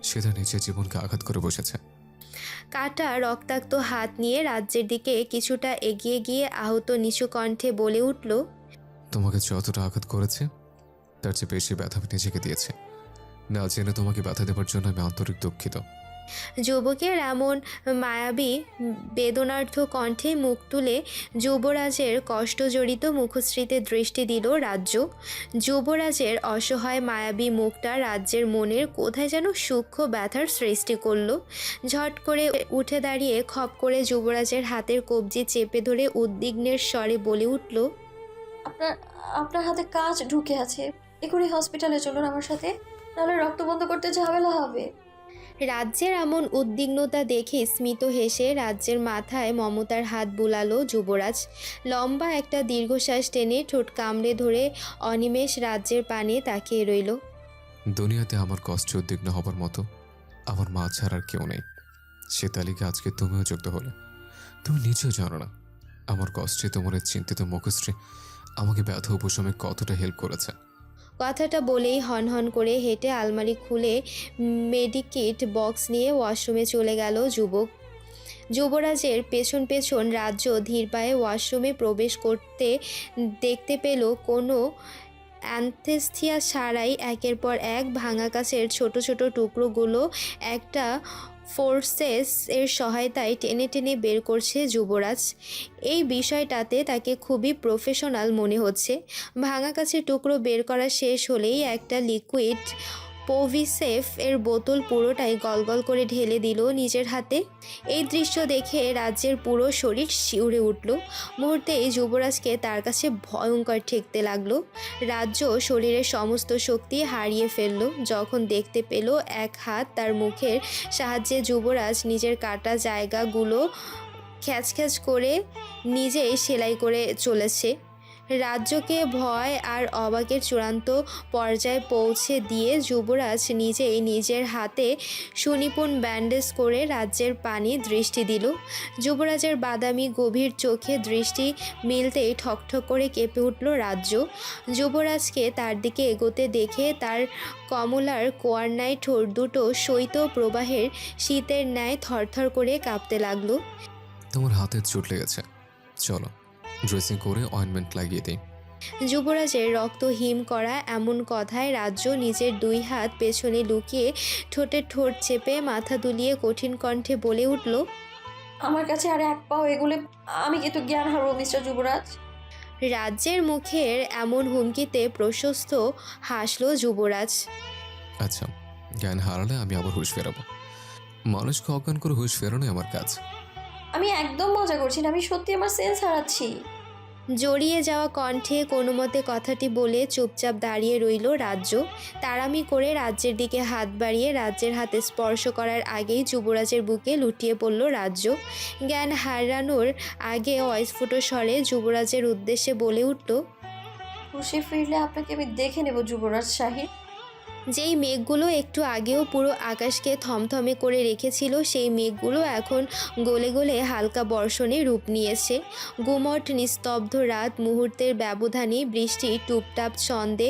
সে তার নিজের জীবনকে আঘাত করে বসেছে। কাটা রক্তাক্ত হাত নিয়ে রাজ্যের দিকে কিছুটা এগিয়ে গিয়ে আহত নিচু কণ্ঠে বলে উঠল, তোমাকে যতটা আঘাত করেছে তার চেয়ে বেশি ব্যথা আমি নিজেকে দিয়েছে। না জেনে তোমাকে ব্যথা দেওয়ার জন্য আমি আন্তরিক দুঃখিত। যুবকের এমন মায়াবী বেদনার্থ কণ্ঠে মুখ তুলে যুবরাজের কষ্টজড়িত মুখশ্রীতে দৃষ্টি দিল রাজ্য। যুবরাজের অসহায় মায়াবী মুখটা রাজ্যের মনের কোথায় যেন সূক্ষ্ম ব্যথার সৃষ্টি করল। ঝট করে উঠে দাঁড়িয়ে খপ করে যুবরাজের হাতের কবজি চেপে ধরে উদ্বিগ্নের স্বরে বলে উঠল, আপনার হাতে কাঁচ ঢুকে আছে, এখনই হসপিটালে চলুন আমার সাথে, নাহলে রক্ত বন্ধ করতে ঝামেলা হবে। রাজ্যের এমন উদ্বিগ্নতা দেখে স্মিত হেসে রাজ্যের মাথায় মমতার হাত বুলালো যুবরাজ। লম্বা একটা দীর্ঘশ্বাস টেনে ঠোঁট কামড়ে ধরে অনিমেষ রাজ্যের পানে তাকিয়ে রইল। দুনিয়াতে আমার কষ্টে উদ্বিগ্ন হবার মতো আমার মা ছাড়া আর কেউ নেই। সে তালিকা আজকে তুমিও যুক্ত হলে। তুমি নিজেও জানো না আমার কষ্টে তোমার এই চিন্তিত মুখশ্রী আমাকে ব্যথা উপশমে কতটা হেল্প করেছে। কথাটা বলেই হনহন করে হেঁটে আলমারি খুলে মেডিকেট বক্স নিয়ে ওয়াশরুমে চলে গেল যুবক। যুবরাজের পেছন পেছন রাজ্য ধীর পায়ে ওয়াশরুমে প্রবেশ করতে দেখতে পেল কোনো অ্যানথেস্থিয়া ছাড়াই একের পর এক ভাঙা কাচের ছোট ছোট টুকরোগুলো একটা ফোর্সেস এর সহায়তায় টেনে টেনে বের করছে যুবরাজ। এই বিষয়টাতে তাকে খুবই প্রফেশনাল মনে হচ্ছে। ভাঙা কাচের টুকরো বের করা শেষ হলেই একটা লিকুইড পোভিসেফ এর বোতল পুরোটাই গলগল করে ঢেলে দিল নিজের হাতে। এই দৃশ্য দেখে রাজ্যের পুরো শরীর শিউরে উঠল। মুহূর্তেই যুবরাজকে তার কাছে ভয়ঙ্কর ঠেকতে লাগলো। রাজ্য শরীরের সমস্ত শক্তি হারিয়ে ফেলল যখন দেখতে পেল এক হাত তার মুখের সাহায্যে যুবরাজ নিজের কাটা জায়গাগুলো খ্যাচ করে নিজেই সেলাই করে চলেছে। রাজ্যকে ভয় আর অবাকের চূড়ান্ত পর্যায়ে পৌঁছে দিয়ে যুবরাজ নিজেই নিজের হাতে সুনিপুণ ব্যান্ডেজ করে রাজ্যের পানে দৃষ্টি দিল। যুবরাজের বাদামি গভীর চোখে দৃষ্টি মিলতেই ঠকঠক করে কেঁপে উঠল রাজ্য। যুবরাজকে তার দিকে এগোতে দেখে তার কমলার কোয়ার্নায় ঠোঁট দুটো শৈত্য প্রবাহের শীতের ন্যায় থরথর করে কাঁপতে লাগলো। তোমার হাতে চোট লেগেছে, চলো ড্রেসিং করে অয়েন্টমেন্ট লাগিয়ে দিই। যুবরাজের রক্ত হিম করা এমন কথায় রাজ্য নিজের দুই হাত পেছনে লুকিয়ে ঠোঁটে ঠোঁট চেপে মাথা দুলিয়ে কঠিন কণ্ঠে বলে উঠল, আমার কাছে আর এক পাও এগুলে আমি কিন্তু জ্ঞান হারবো মিস্টার যুবরাজ। রাজ্যের মুখের এমন হুমকিতে প্রশস্ত হাসল যুবরাজ। আচ্ছা, জ্ঞান হারালে আমি আবার হুঁশ ফেরাবো। মানুষকে অজ্ঞান করে হুঁশ ফেরানোই আমার কাজ। আমি একদম মজা করছি না, আমি সত্যি আমার সেন্স হারাচ্ছি। জড়িয়ে যাওয়া কণ্ঠে কোনো মতে কথাটি বলে চুপচাপ দাঁড়িয়ে রইল রাজ্য। তাড়ামি করে রাজ্যের দিকে হাত বাড়িয়ে রাজ্যের হাতে স্পর্শ করার আগেই যুবরাজের বুকে লুটিয়ে পড়ল রাজ্য। জ্ঞান হারানোর আগে অস্ফুট স্বরে যুবরাজের উদ্দেশ্যে বলে উঠল, খুশি ফিরলে আপনাকে আমি দেখে নেব যুবরাজ শাহী। যেই মেঘগুলো একটু আগেও পুরো আকাশকে থমথমে করে রেখেছিল সেই মেঘগুলো এখন গলে গলে হালকা বর্ষণে রূপ নিয়েছে। গুমট নিস্তব্ধ রাত মুহূর্তের ব্যবধানে বৃষ্টি টুপটাপ ছন্দে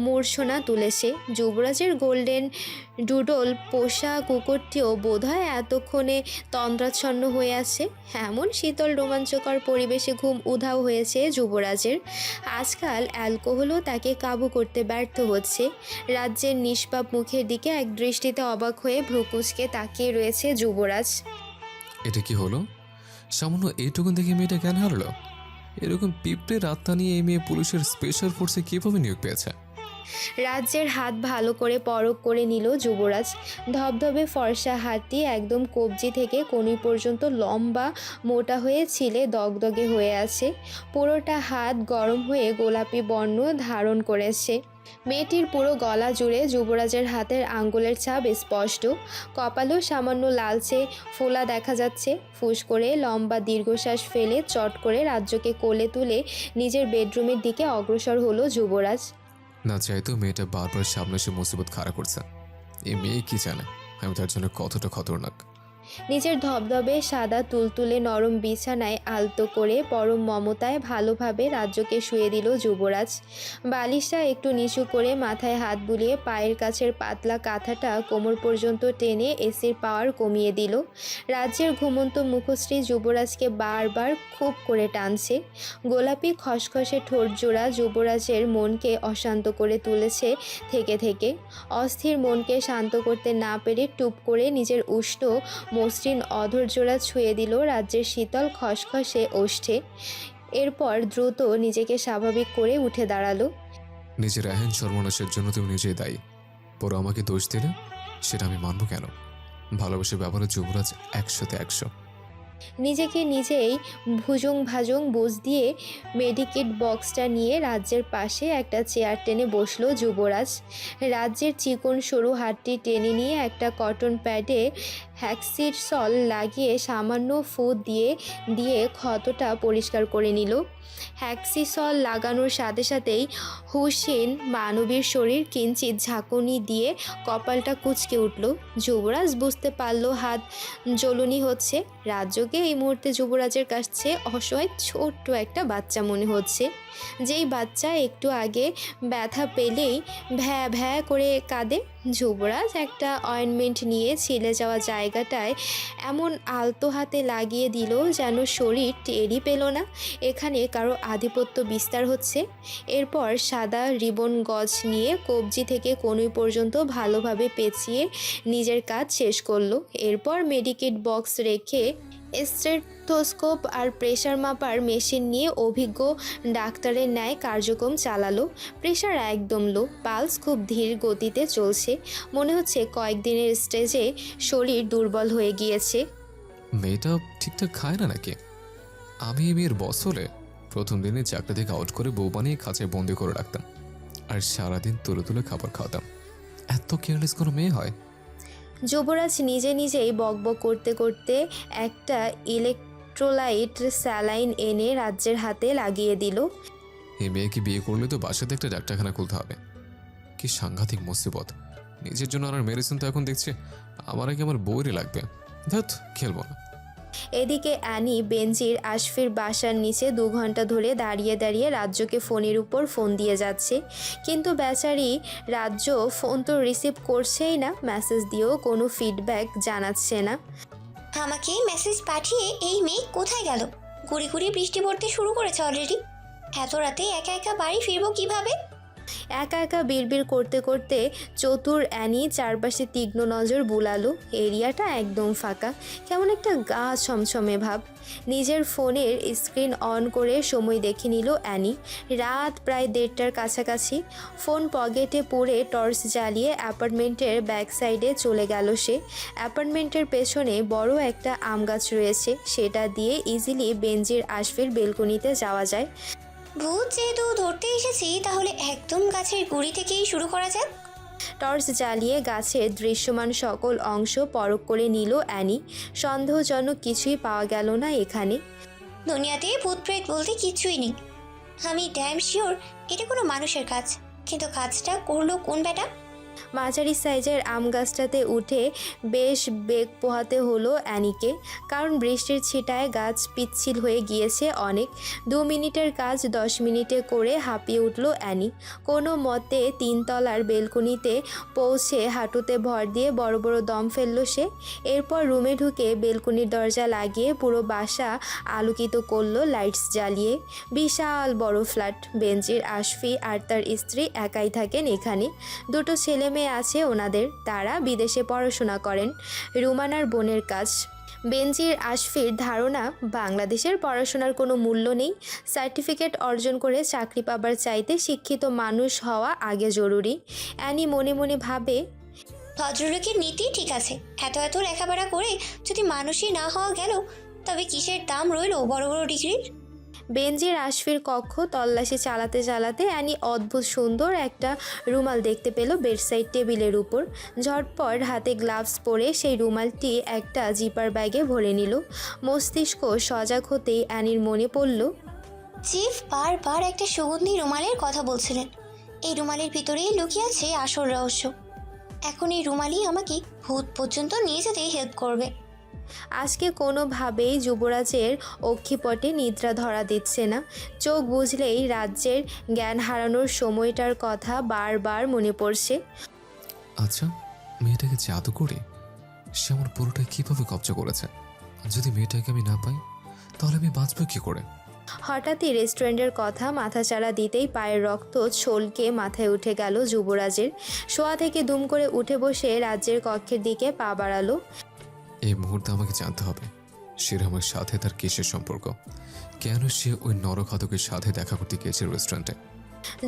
মূর্ছনা তুলেছে। যুবরাজের গোল্ডেন ডুডল পোষা কুকুরটিও বোধহয় এতক্ষণে তন্দ্রাচ্ছন্ন হয়ে আছে। এমন শীতল রোমাঞ্চকর পরিবেশে ঘুম উধাও হয়েছে যুবরাজের। আজকাল অ্যালকোহলও তাকে কাবু করতে ব্যর্থ হচ্ছে। রাজ্যের নিষ্পাপ মুখের দিকে এক দৃষ্টিতে অবাক হয়ে ভ্রুকুচকে তাকিয়ে রয়েছে যুবরাজ। এটা কি হলো? সামান্য এইটুকুন দেখে মেয়েটা জ্ঞান হারলো? এরকম পিঁপড়ে রাত্তা নিয়ে এই মেয়ে পুলিশের স্পেশাল ফোর্সে কীভাবে নিয়োগ পেয়েছে? রাজ্যের হাত ভালো করে পরখ করে নিল যুবরাজ। ধবধবে ফর্সা হাতটি একদম কবজি থেকে কনুই পর্যন্ত লম্বা মোটা হয়ে ছিলে দগদগে হয়ে আছে। পুরোটা হাত গরম হয়ে গোলাপি বর্ণ ধারণ করেছে। মেয়েটির পুরো গলা জুড়ে যুবরাজের হাতের আঙ্গুলের ছাপ স্পষ্ট। কপালেও সামান্য লালচে ফোলা দেখা যাচ্ছে। ফুস করে লম্বা দীর্ঘশ্বাস ফেলে চট করে রাজ্যকে কোলে তুলে নিজের বেডরুমের দিকে অগ্রসর হলো যুবরাজ। না চাইতেও মেয়েটা বারবার সামনে এসে মুসিবত খাড়া করছে। এই মেয়ে কি জানে আমি তার জন্য কতটা খতরনাক। নিজের ধবধবে সাদা তুলতুলে নরম বিছানায় আলতো করে পরম মমতায় ভালোভাবে রাজ্যকে শুয়ে দিল যুবরাজ। বালিশটা একটু নিচু করে মাথায় হাত বুলিয়ে পায়ের কাছের পাতলা কাঁথাটা কোমর পর্যন্ত টেনে এসির পাওয়ার কমিয়ে দিল। রাজ্যের ঘুমন্ত মুখশ্রী যুবরাজকে বারবার খুব করে টানছে। গোলাপি খসখসে ঠোঁট জোড়া যুবরাজের মনকে অশান্ত করে তুলেছে থেকে থেকে। অস্থির মনকে শান্ত করতে না পেরে টুপ করে নিজের উষ্ণ মসৃণ অধৈর্যরা ছুঁয়ে দিল রাজ্যের শীতল খসখসে ওষ্ঠে। এরপর দ্রুত নিজেকে স্বাভাবিক করে উঠে দাঁড়ালো। নিজের এহেন সর্বনাশের জন্য তুমি নিজেই দায়ী। পরে আমাকে দোষ দিলে সেটা আমি মানব কেন? ভালোবেসে ব্যবহারে যুবরাজ 100-তে 100। নিজেকে নিজেই ভুজুং ভাজুং বুঝ দিয়ে মেডিকেট বক্সটা নিয়ে রাজ্যের পাশে একটা চেয়ার টেনে বসলো যুবরাজ। রাজ্যের চিকন সরু হাতটি টেনে নিয়ে একটা কটন প্যাডে হ্যাক্সির সল লাগিয়ে সামান্য ফু দিয়ে দিয়ে ক্ষতটা পরিষ্কার করে নিল। হ্যাক্সিসল লাগানোর সাথে সাথেই হুসেন মানবীর শরীর কিঞ্চিত ঝাঁকুনি দিয়ে কপালটা কুঁচকে উঠল। যুবরাজ বুঝতে পারল হাত জ্বলুনি হচ্ছে। রাজ্যকে এই মুহূর্তে যুবরাজের কাছে অসহায় ছোট্ট একটা বাচ্চা মনে হচ্ছে, যেই বাচ্চা একটু আগে ব্যথা পেলেই ভ্যা ভ্যা করে কাঁদে। যুবরাজ একটা অয়েনমেন্ট নিয়ে ছিলে যাওয়া জায়গাটায় এমন আলতো হাতে লাগিয়ে দিল যেন শরীর টেরই পেল না এখানে কারো আধিপত্য বিস্তার হচ্ছে। এরপর সাদা রিবন গজ নিয়ে কবজি থেকে কনুই পর্যন্ত ভালোভাবে পেঁচিয়ে নিজের কাজ শেষ করলো। এরপর মেডিকেট বক্স রেখে স্টেথোস্কোপ আর প্রেশার মাপার মেশিন নিয়ে অভিজ্ঞ ডাক্তারের ন্যায় কার্যক্রম চালালো। প্রেশার একদম লো, পালস খুব ধীর গতিতে চলছে। মনে হচ্ছে কয়েকদিনের স্টেজে শরীর দুর্বল হয়ে গিয়েছে। মেয়েটা ঠিকঠাক খায় না নাকি? আমি এই মেয়ের বস হলে প্রথম দিনে চাকরি থেকে আউট করে বউ বানিয়ে খাঁচায় বন্দি করে রাখতাম, আর সারাদিন তুলে তুলে খাবার খাওয়াতাম। এত কেয়ারলেস কোনো মেয়ে হয়? যুবরাজ নিজে নিজেই বকবক করতে করতে একটা ইলেকট্রোলাইট স্যালাইন এনে রাজ্যের হাতে লাগিয়ে দিল। এই মেয়েকে বিয়ে করলে তো বাসাতে একটা ডাক্তারখানা খুলতে হবে। কি সাংঘাতিক মুসিবত! নিজের জন্য আর মেডিসিন তো এখন দেখছে আমার আগে আমার বউরই লাগবে। ধ্যাৎ, খেলবো না। এদিকে অ্যানি বেনজির আশফির বাসার নিচে 2 ঘন্টা ধরে দাঁড়িয়ে দাঁড়িয়ে রাজ্যকে ফোনের উপর ফোন দিয়ে যাচ্ছে, কিন্তু বেচারি রাজ্য ফোন তো রিসিভ করছেই না, মেসেজ দিয়েও কোনো ফিডব্যাক জানাচ্ছে না। আমাকে মেসেজ পাঠিয়ে এই মেয়ে কোথায় গেল? গুড়ি গুড়ি বৃষ্টি পড়তে শুরু করেছে অলরেডি। এত রাতে একা একা বাড়ি ফিরবো কিভাবে? একা একা বিড়বিড় করতে করতে চতুর অ্যানি চারপাশে তীক্ষ্ণ নজর বুলালো। এরিয়াটা একদম ফাঁকা, কেমন একটা গা ছমছমে ভাব। নিজের ফোনের স্ক্রিন অন করে সময় দেখে নিল অ্যানি। রাত প্রায় 1:30টার কাছাকাছি। ফোন পকেটে পুরে টর্চ জ্বালিয়ে অ্যাপার্টমেন্টের ব্যাক সাইডে চলে গেল সে। অ্যাপার্টমেন্টের পেছনে বড় একটা আম গাছ রয়েছে, সেটা দিয়ে ইজিলি বেনজির আশফির বেলকনিতে যাওয়া যায়। ভূত যেহেতু ধরতে এসেছি, তাহলে একদম গাছের গুড়ি থেকেই শুরু করা যাক। টর্চ জ্বালিয়ে গাছের দৃশ্যমান সকল অংশ পরখ করে নিল অ্যানি। সন্দেহজনক কিছুই পাওয়া গেল না এখানে। দুনিয়াতে ভূত প্রেত বলতে কিছুই নেই। আমি ড্যাম শিওর এটা কোনো মানুষের কাজ, কিন্তু কাজটা করলো কোন বেটা? মাঝারি সাইজের আম গাছটাতে উঠে বেশ বেগ পোহাতে হলো অ্যানিকে, কারণ বৃষ্টির ছিটায় গাছ পিচ্ছিল হয়ে গিয়েছে অনেক। 2 মিনিটের কাজ 10 মিনিটে করে হাঁপিয়ে উঠল অ্যানি। কোনো মতে 3 তলার বেলকনিতে পৌঁছে হাঁটুতে ভর দিয়ে বড় বড় দম ফেলল সে। এরপর রুমে ঢুকে বেলকনির দরজা লাগিয়ে পুরো বাসা আলোকিত করলো লাইটস জ্বালিয়ে। বিশাল বড় ফ্ল্যাট। বেনজির আশফি আর তার স্ত্রী একাই থাকেন এখানে। 2 ছেলে মেয়ে আছে ওনাদের, তারা বিদেশে পড়াশোনা করেন। রুমানার বোনের কাজ। বেনজির আশফির ধারণা বাংলাদেশের পড়াশোনার কোনো মূল্য নেই, সার্টিফিকেট অর্জন করে চাকরি পাবার চাইতে শিক্ষিত মানুষ হওয়া আগে জরুরি। অ্যানি মনে মনে ভাবে, ভদ্রলোকের নীতি ঠিক আছে, এত এত লেখাপড়া করে যদি মানুষই না হওয়া গেল, তবে কিসের দাম রইল বড় বড় ডিগ্রির? বেনজির আশফির কক্ষ তল্লাশি চালাতে চালাতে অ্যানি অদ্ভুত সুন্দর একটা রুমাল দেখতে পেল বেডসাইড টেবিলের উপর। ঝটপট হাতে গ্লাভস পরে সেই রুমালটি একটা জিপার ব্যাগে ভরে নিল। মস্তিষ্ক সজাগ হতেই অ্যানির মনে পড়ল, চিফ বারবার একটা সুগন্ধি রুমালের কথা বলছিলেন। এই রুমালের ভিতরেই লুকিয়ে আছে আসল রহস্য। এখন এই রুমালই আমাকে ভূত পর্যন্ত নিয়ে যেতে হেল্প করবে। আজকে কোনোভাবেই যুবরাজের অক্ষিপটে নিদ্রা ধরা দিচ্ছে না। চোখ বুঝলেই রাজ্যের জ্ঞান হারানোর সময়টার কথা বারবার মনে পড়ছে। আচ্ছা, মেয়েটাকে জাদু করে সে আমার পুরোটাই কিভাবে কবজা করেছে? যদি মেয়েটাকে আমি না পাই তাহলে আমি বাঁচবো কি করে? হঠাৎই রেস্টুরেন্টের কথা মাথাচাড়া দিতেই পায়ের রক্ত ছলকে মাথায় উঠে গেল যুবরাজের। শোয়া থেকে দুম করে উঠে বসে রাজ্যের কক্ষের দিকে পা বাড়ালো। এই মুহূর্তে আমাকে জানতে হবে শিরহামের সাথে তার কিসের সম্পর্ক, কেন সে ওই নরঘাতকের সাথে দেখা করতে গিয়েছে রেস্টুরেন্টে।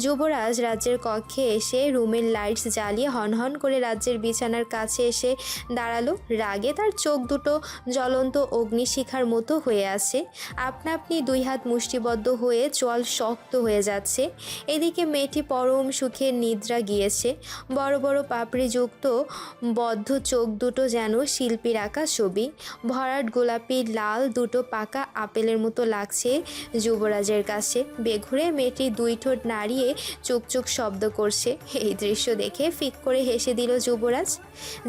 যুবরাজ রাজ্যের কক্ষে এসে রুমের লাইটস জ্বালিয়ে হনহন করে রাজ্যের বিছানার কাছে এসে দাঁড়ালো। রাগে তার চোখ দুটো জ্বলন্ত অগ্নিশিখার মতো হয়ে আছে। আপনা আপনি দুই হাত মুষ্টিবদ্ধ হয়ে জল শক্ত হয়ে যাচ্ছে। এদিকে মেয়েটি পরম সুখের নিদ্রা গিয়েছে। বড় বড় পাপড়িযুক্ত বদ্ধ চোখ দুটো যেন শিল্পীর আঁকা ছবি। ভরাট গোলাপি লাল দুটো পাকা আপেলের মতো লাগছে যুবরাজের কাছে। বেঘুরে মেয়েটি দুই ঠোঁট নাড়িয়ে চুকচুক শব্দ করছে। এই দৃশ্য দেখে ফিক করে হেসে দিল যুবরাজ।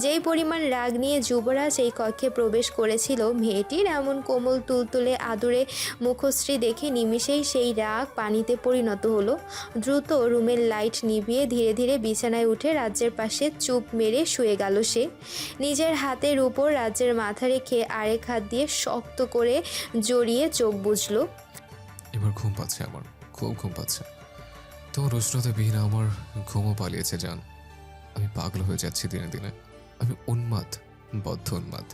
যেই পরিমাণ রাগ নিয়ে যুবরাজ এই কক্ষে প্রবেশ করেছিল, মেয়েটির এমন কোমল তুলতুলে আদুরে মুখশ্রী দেখে নিমিষেই সেই রাগ পানিতে পরিণত হলো। দ্রুত রুমের লাইট নিভিয়ে ধীরে ধীরে বিছানায় উঠে রাজ্যের পাশে চুপ মেরে শুয়ে গেল সে। নিজের হাতের উপর রাজ্যের মাথা রেখে আরেক হাত দিয়ে শক্ত করে জড়িয়ে চোখ বুঝল। এবার ঘুম পাচ্ছে, আমার খুব ঘুম পাচ্ছে। তোমার উষ্ণতাবিহীন আমার ঘুমও পালিয়েছে জান। আমি পাগল হয়ে যাচ্ছি দিনে দিনে। আমি উন্মাদ, বদ্ধ উন্মাদ।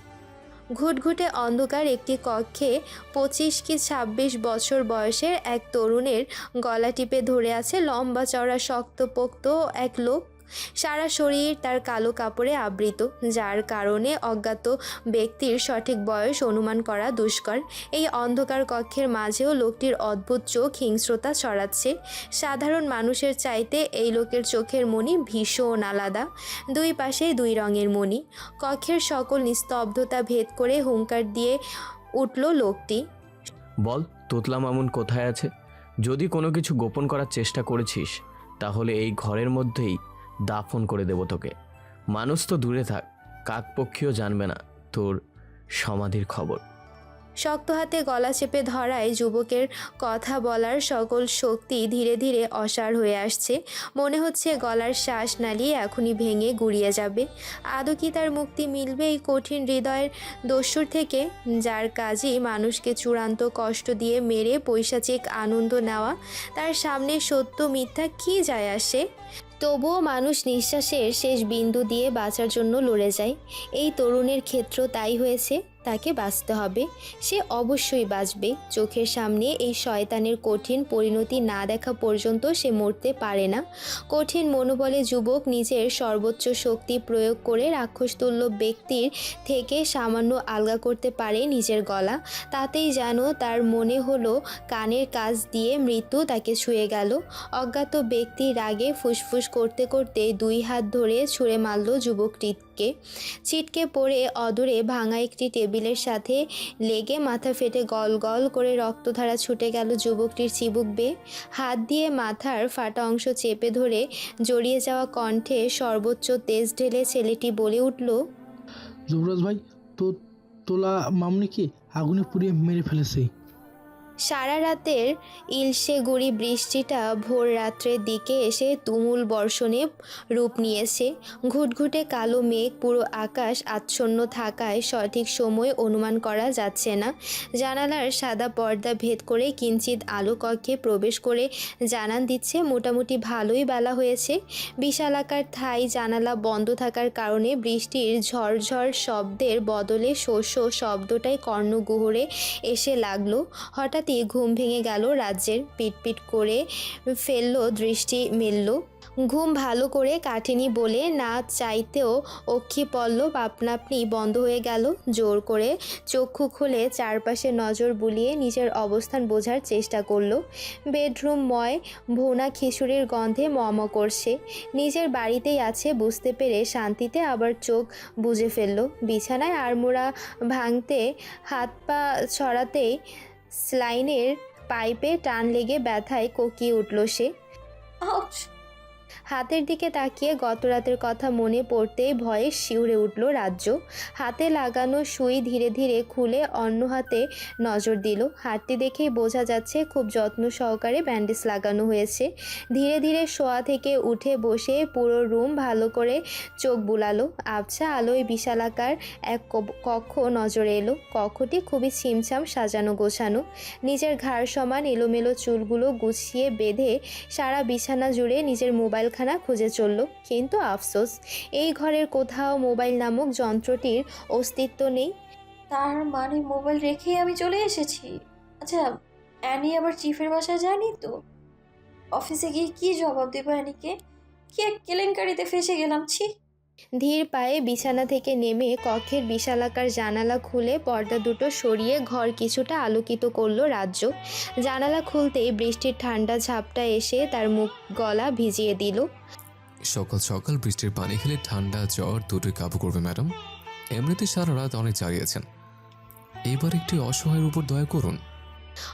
ঘুটঘুটে অন্ধকার একটি কক্ষে 25 কি 26 বছর বয়সের এক তরুণের গলা টিপে ধরে আছে লম্বা চওড়া শক্তপোক্ত এক লোক। সারা শরীর তার কালো কাপড়ে আবৃত, যার কারণে অজ্ঞাত ব্যক্তির সঠিক বয়স অনুমান করা দুষ্কর। এই অন্ধকার কক্ষের মাঝেও লোকটির অদ্ভুত চোখ হিংস্রতা ছড়াচ্ছে। সাধারণ মানুষের চাইতে এই লোকের চোখের মণি ভীষণ আলাদা। দুই পাশে দুই রঙের মণি। কক্ষের সকল নিস্তব্ধতা ভেদ করে হুঙ্কার দিয়ে উঠল লোকটি। বল, তোতলা মামুন কোথায় আছে? যদি কোনো কিছু গোপন করার চেষ্টা করেছিস তাহলে এই ঘরের মধ্যেই দাফন করে দেব তোকে। মানুষ তো দূরে থাক, কাকপক্ষীও জানবে না তোর সমাধির খবর। শক্ত হাতে গলা চেপে ধরায় যুবকের কথা বলার সকল শক্তি ধীরে ধীরে অসাড় হয়ে আসছে। মনে হচ্ছে গলার শ্বাস নালিয়ে এখনই ভেঙে গুড়িয়ে যাবে। আদৌ কি তার মুক্তি মিলবে এই কঠিন হৃদয়ের দস্যুর থেকে, যার কাজই মানুষকে চূড়ান্ত কষ্ট দিয়ে মেরে পৈশাচিক আনন্দ নেওয়া? তার সামনে সত্য মিথ্যা কী যায় আসে? তবুও মানুষ নিঃশ্বাসের শেষ বিন্দু দিয়ে বাঁচার জন্য লড়ে যায়। এই তরুণের ক্ষেত্র তাই হয়েছে। তাকে বাঁচতে হবে, সে অবশ্যই বাঁচবে। চোখের সামনে এই শয়তানের কঠিন পরিণতি না দেখা পর্যন্ত সে মরতে পারে না। কঠিন মনোবলে যুবক নিজের সর্বোচ্চ শক্তি প্রয়োগ করে রাক্ষসতুল্য ব্যক্তির থেকে সামান্য আলগা করতে পারে নিজের গলা। তাতেই যেন তার মনে হলো কানের কাছ দিয়ে মৃত্যু তাকে ছুঁয়ে গেল। অজ্ঞাত ব্যক্তি রাগে ফুসফুস করতে করতে দুই হাত ধরে ছুঁড়ে মারল যুবকটিকে। ছিটকে পড়ে অদূরে ভাঙা একটি টেবিলের সাথে লেগে মাথা ফেটে গল গল করে রক্তধারা ছুটে গেল যুবকটির চিবুক বেয়ে। হাত দিয়ে মাথার ফাটা অংশ চেপে ধরে জড়িয়ে যাওয়া কণ্ঠে সর্বোচ্চ তেজ ঢেলে ছেলেটি বলে উঠল, যুবরাজ ভাই, তোলা মামনিকে আগুনে পুড়িয়ে মেরে ফেলেছে। সারা রাতের ইলশে গুড়ি বৃষ্টিটা ভোর রাত্রের দিকে এসে তুমুল বর্ষণে রূপ নিয়েছে। ঘুটঘুটে কালো মেঘ পুরো আকাশ আচ্ছন্ন থাকায় সঠিক সময় অনুমান করা যাচ্ছে না। জানালার সাদা পর্দা ভেদ করে কিঞ্চিত আলো কক্ষে প্রবেশ করে জানান দিচ্ছে মোটামুটি ভালোই বেলা হয়েছে। বিশালাকার থাই জানালা বন্ধ থাকার কারণে বৃষ্টির ঝড়ঝড় শব্দের বদলে শস্য শব্দটাই কর্ণগুহরে এসে লাগলো। হঠাৎ ঘুম ভেঙে গেল রাজ্যের। পিটপিট করে ফেলল, দৃষ্টি মেলল। ঘুম ভালো করে কাটেনি বলে না চাইতেও অক্ষিপল্লব আপনা আপনি বন্ধ হয়ে গেল। জোর করে চক্ষু খুলে চারপাশে নজর বুলিয়ে নিজের অবস্থান বোঝার চেষ্টা করল। বেডরুমময় ভুনা খিচুড়ির গন্ধে মম করছে। নিজের বাড়িতেই আছে বুঝতে পেরে শান্তিতে আবার চোখ বুজে ফেলল। বিছানায় আড়মোড়া ভাঙতে হাত পা ছড়াতেই স্লাইনের পাইপে টান লেগে ব্যথায় কোকিয়ে উঠল সে। হাতের দিকে তাকিয়ে গত রাতের কথা মনে পড়তেই ভয়ে শিউরে উঠল রাজ্য। হাতে লাগানো সুই ধীরে ধীরে খুলে অন্য হাতে নজর দিল। হাতটি দেখেই বোঝা যাচ্ছে খুব যত্ন সহকারে ব্যান্ডেজ লাগানো হয়েছে। ধীরে ধীরে শোয়া থেকে উঠে বসে পুরো রুম ভালো করে চোখ বুলালো। আবছা আলোয় বিশালাকার এক কক্ষ নজরে এলো। কক্ষটি খুবই ছিমছাম সাজানো গোছানো। নিজের ঘাড় সমান এলোমেলো চুলগুলো গুছিয়ে বেঁধে সারা বিছানা জুড়ে নিজের মোবাইল খুঁজে চলল। কিন্তু আফসোস, এই ঘরের কোথাও মোবাইল নামক যন্ত্রটির অস্তিত্ব নেই। তার মানে মোবাইল রেখেই আমি চলে এসেছি। আচ্ছা, অ্যানি আবার চিফের বাসায় যায়নি তো? অফিসে গিয়ে কি জবাব দেবো অ্যানিকে? কি এক কেলেঙ্কারিতে ফেসে গেলাম, ছি। ধীর পায়ে বিছানা থেকে নেমে কক্ষের বিশালাকার জানালা খুলে পর্দা দুটো সরিয়ে ঘর কিছুটা আলোকিত করলো রাজ্য। জানালা খুলতেই বৃষ্টির ঠান্ডা ঝাপটা এসে তার মুখ গলা ভিজিয়ে দিল। সকাল সকাল বৃষ্টির পানি খেলে ঠান্ডা জ্বর দুটোই কাবু করবে ম্যাডাম। এমনিতে সারা রাত অনেক চালিয়েছেন, এবার একটু অসহায়ের উপর দয়া করুন।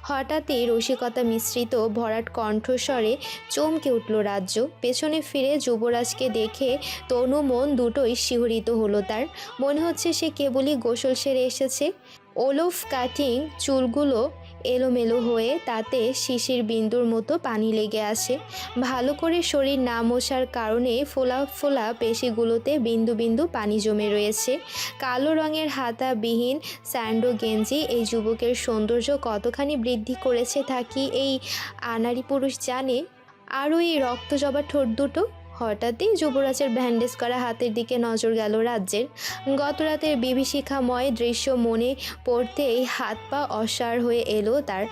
হঠাৎই রসিকতা মিশ্রিত ভরাট কণ্ঠস্বরে চমকে উঠল রাজ্য। পেছনে ফিরে যুবরাজকে দেখে তনু মন দুটোই শিহরিত হলো তার। মনে হচ্ছে সে কেবলই গোসল সেরে এসেছে। ওলফ কাটিং চুলগুলো এলোমেলো হয়ে তাতে শিশির বিন্দুর মতো পানি লেগে আসে। ভালো করে শরীর না মোছার কারণে ফোলা ফোলা পেশিগুলোতে বিন্দু বিন্দু পানি জমে রয়েছে। কালো রঙের হাতাবিহীন স্যান্ডো গেঞ্জি এই যুবকের সৌন্দর্য কতখানি বৃদ্ধি করেছে তা কি এই আনাড়ি পুরুষ জানে? আর ওই রক্ত জবা ঠোঁট দুটো। হঠাৎই যুবরাজের ব্যান্ডেজ করা হাতের দিকে নজর গেল রাজ্যের। গতরাতের বিভীষিকাময় দৃশ্য মনে পড়তেই হাত পা অসাড় হয়ে এলো তার।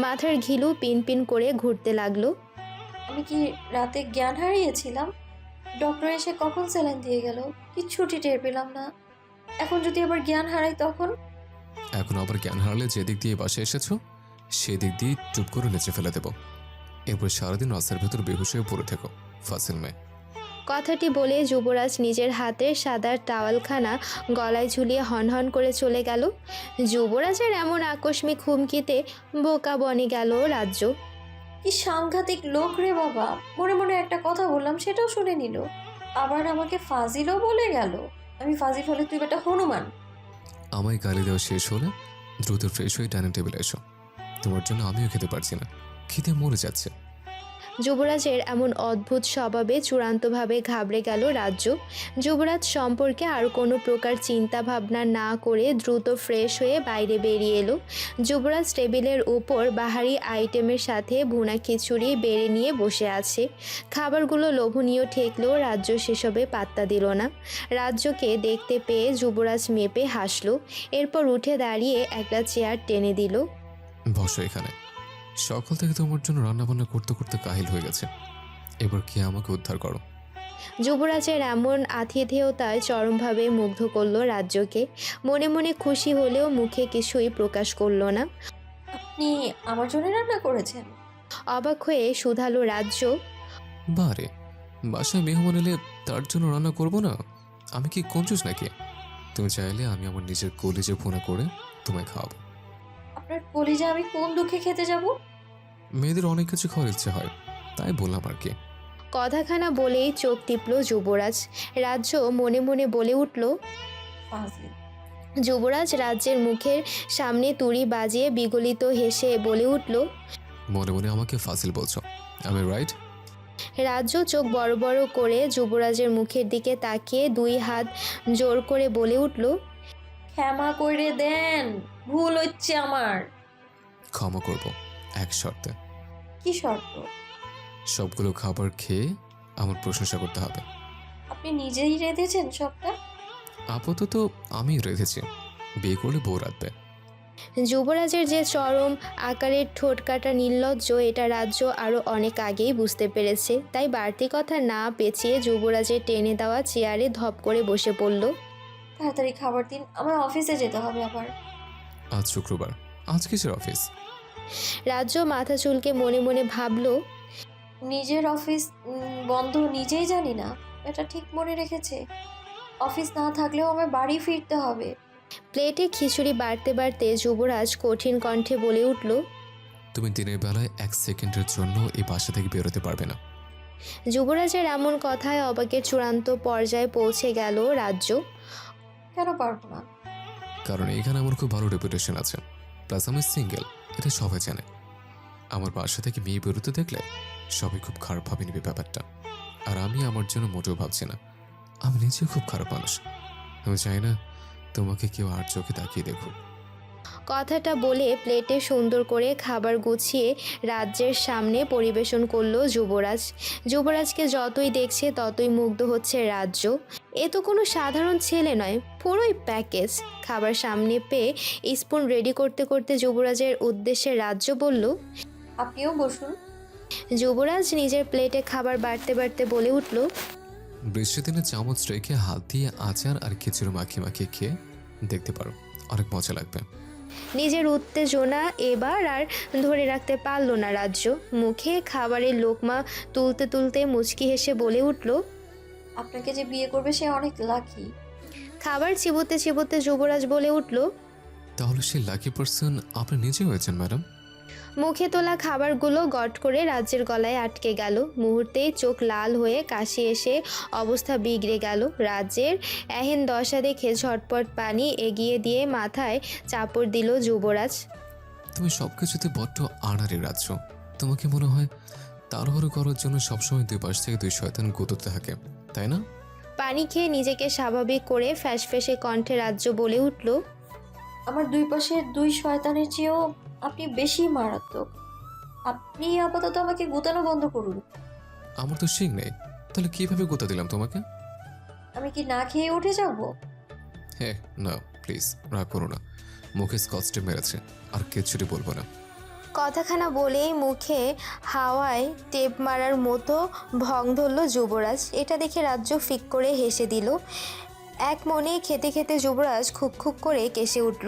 মাথার ঘিলু পিনপিন করে ঘুরতে লাগলো। আমি কি রাতে জ্ঞান হারিয়েছিলাম? ডক্টর এসে কখন স্যালাইন দিয়ে গেল, কিচ্ছুটি টের পেলাম না। এখন যদি আবার জ্ঞান হারাই তখন? এখন আবার জ্ঞান হারালে যেদিক দিয়ে বাসায় এসেছো সেদিক দিয়ে চুপ করে নেচে ফেলে দেব। এরপর সারাদিন রাস্তার ভেতর বেহুশ হয়ে পড়ে থেকো, ফাসিল মেয়ে। কথাটি বলে যুবরাজ নিজের হাতের সাদা টাওয়ালখানা গলায় ঝুলিয়ে হনহন করে চলে গেল। যুবরাজের এমন আকস্মিক হুমকিতে বোকা বনে গেল রাজ্য। কি সাংঘাতিক লোক রে বাবা! মনে মনে একটা কথা বললাম, সেটাও শুনে নিল। আবার আমাকে ফাজিলও বলে গেল। আমি ফাজিল হলে তুই বেটা হনুমান। আমায় গালি দেওয়া শেষ হলে দ্রুত ফ্রেশ হয়ে ডাইনিং টেবিলে এসো। তোমার জন্য আমিও খেতে পারছি না, খিদে মরে যাচ্ছে। যুবরাজের এমন অদ্ভুত স্বভাবে চূড়ান্তভাবে ঘাবড়ে গেল রাজ্য। যুবরাজ সম্পর্কে আর কোনো প্রকার চিন্তা ভাবনা না করে দ্রুত ফ্রেশ হয়ে বাইরে বেরিয়ে এলো। যুবরাজ টেবিলের উপর বাহারি আইটেমের সাথে ভুনা খিচুড়ি বেড়ে নিয়ে বসে আছে। খাবারগুলো লোভনীয় ঠেকলেও রাজ্য সেসবে পাত্তা দিল না। রাজ্যকে দেখতে পেয়ে যুবরাজ মেপে হাসলো, এরপর উঠে দাঁড়িয়ে একটা চেয়ার টেনে দিল। বসো এখানে। সকাল থেকে তোমার জন্য রান্নাবান্না করতে করতে কাহিল হয়ে গেছে, এবার কি আমাকে উদ্ধার করো। যুবরাজের এমন আতিথেয়তায় চরমভাবে মুগ্ধ করল রাজ্যকে। মনে মনে খুশি হলেও মুখে কিছুই প্রকাশ করলো না। আপনি আমার জন্য রান্না করেছেন? অবাক হয়ে শুধালো রাজ্য। বারে, বাসায় মেহমান এলে তার জন্য রান্না করব না? আমি কি কঞ্জুস নাকি? তুমি চাইলে আমি আমার নিজের কলিজে ভুনা করে তোমায় খাওয়াবো। আপনার কলিজা আমি কোন দুঃখে খেতে যাব? মেয়েদের অনেক কিছু খাওয়ার ইচ্ছে হয়, তাই বললাম আর কি। কথাখানা বলেই চোখ টিপল যুবরাজ। রাজ্য মনে মনে বলে উঠল ফাজিল। যুবরাজ রাজ্যের মুখের সামনে তুড়ি বাজিয়ে বিগলিত হেসে বলে উঠল, মনে মনে আমাকে ফাসিল বলছো, আমি রাইট? রাজ্য চোখ বড় বড় করে যুবরাজের মুখের দিকে তাকিয়ে দুই হাত জোর করে বলে উঠল, ক্ষমা করে দেন, ভুল হচ্ছে আমার। ক্ষমা করব এক শর্তে। কি শর্ত? সবগুলো খাবার খেয়ে আমার প্রশংসা করতে হবে। আপনি নিজেই রেঁধেছেন সবটা? আপাতত আমি রেঁধেছি, বিয়ে করলে বউ রাঁধবে। যুবরাজের যে চরম আকারের ঠোঁট কাটা নির্লজ্জ এটা রাজ্য আরও অনেক আগেই বুঝতে পেরেছে। তাই বাড়তি কথা না পেঁচিয়ে যুবরাজের টেনে দেওয়া চেয়ারে ধপ করে বসে পড়ল। তাড়াতাড়ি খাবার দিন, আমার অফিসে যেতে হবে আবার। আজ শুক্রবার, আজ কিসের অফিস? রাজ্য মাথা চুলকে মনে মনে ভাবল, নিজের অফিস বন্ধ নিজেই জানি না। এটা ঠিক মনে রেখেছে, অফিস না থাকলেও আমার বাড়ি ফিরতে হবে। প্লেটে খিচুড়ি বাড়তে বাড়তে যুবরাজ কঠিন কণ্ঠে বলে উঠল, তুমি দিনের বেলায় 1 সেকেন্ডের জন্য এই বাসা থেকে বেরোতে পারবে না। যুবরাজের এমন কথায় অবাকের চূড়ান্ত পর্যায়ে পৌঁছে গেল রাজ্য। কেন পারবো না? কারণ এখানে আমার খুব ভালো রেপুটেশন আছে, প্লাস আমি সিঙ্গেল, এটা সবাই জানে। আমার বাসা থেকে মেয়ে বেরোতে দেখলে সবাই খুব খারাপভাবে নেবে ব্যাপারটা। আর আমি আমার জন্য মোটেও ভাবছি না, আমি নিজেও খুব খারাপ মানুষ। আমি চাই না তোমাকে কেউ আর চোখে তাকিয়ে দেখুক। কথাটা বলে প্লেটে সুন্দর করে খাবার গুছিয়ে রাজ্যের সামনে পরিবেশন করলো যুবরাজ। যুবরাজকে যতই দেখছে ততই মুগ্ধ হচ্ছে রাজ্য। এ তো কোনো সাধারণ ছেলে নয়, পুরোই প্যাকেজ। খাবার সামনে পেয়ে স্পুন রেডি করতে করতে যুবরাজের উদ্দেশ্যে রাজ্য বলল, আপনিও বসুন। যুবরাজ নিজের প্লেটে খাবার বাড়তে বাড়তে বলে উঠল, বৃষ্টির দিনে চামচ রেখে হাত দিয়ে আচার আর খিচুড়ি মাখিয়ে মাখিয়ে খেয়ে দেখতে পারো, অনেক মজা লাগবে। নিজের উত্তেজনা এবার আর ধরে রাখতে পারল না রাজ্য। মুখে খাবারের লোকমা তুলতে তুলতে মুচকি হেসে বলে উঠল, আপনাকে যে বিয়ে করবে সে অনেক লাকি। খাবার চিবোতে চিবোতে যুবরাজ বলে উঠল, তাহলে সেই লাকি পার্সন আপনি নিজে হয়েছেন ম্যাডাম। মুখে তোলা খাবারগুলো গট করে রাজ্যের গলায় আটকে গেল। মুহূর্তেই চোখ লাল হয়ে কাশি এসে অবস্থা বিগড়ে গেল। রাজ্যের এহেন দশা দেখে ঝটপট পানি এগিয়ে দিয়ে মাথায় চাপড় দিল যুবরাজ। তুমি সব কিছুতে বড্ড আড়ারে রাজ্য। তোমাকে মনে হয় তাড়াহুড়ো করার জন্য সবসময় দুই পাশ থেকে দুই শয়তান গুঁতোতে থাকে, তাই না? পানি খেয়ে নিজেকে স্বাভাবিক করে ফ্যাসফ্যাসে কণ্ঠে রাজ্য বলে উঠল, আমার দুই পাশের দুই শয়তানের চেয়েও আপনি বেশি মারাত্মক। আপনি আপাতত আমাকে গুতানো বন্ধ করুন। আমার তো শিং নেই, তাহলে কিভাবে গুঁতা দিলাম তোমাকে? আমি কি না খেয়ে উঠে যাব? হ্যাঁ না প্লিজ রাগ করো না, মুখে স্কচটে মেরেছে, আর কিছুটি বলবো না। কথাখানা বলেই মুখে হাওয়ায় টেপ মারার মতো ভং ধরল যুবরাজ। এটা দেখে রাজ্য ফিক করে হেসে দিল। এক মনে খেতে খেতে যুবরাজ খুব খুব করে কেসে উঠল।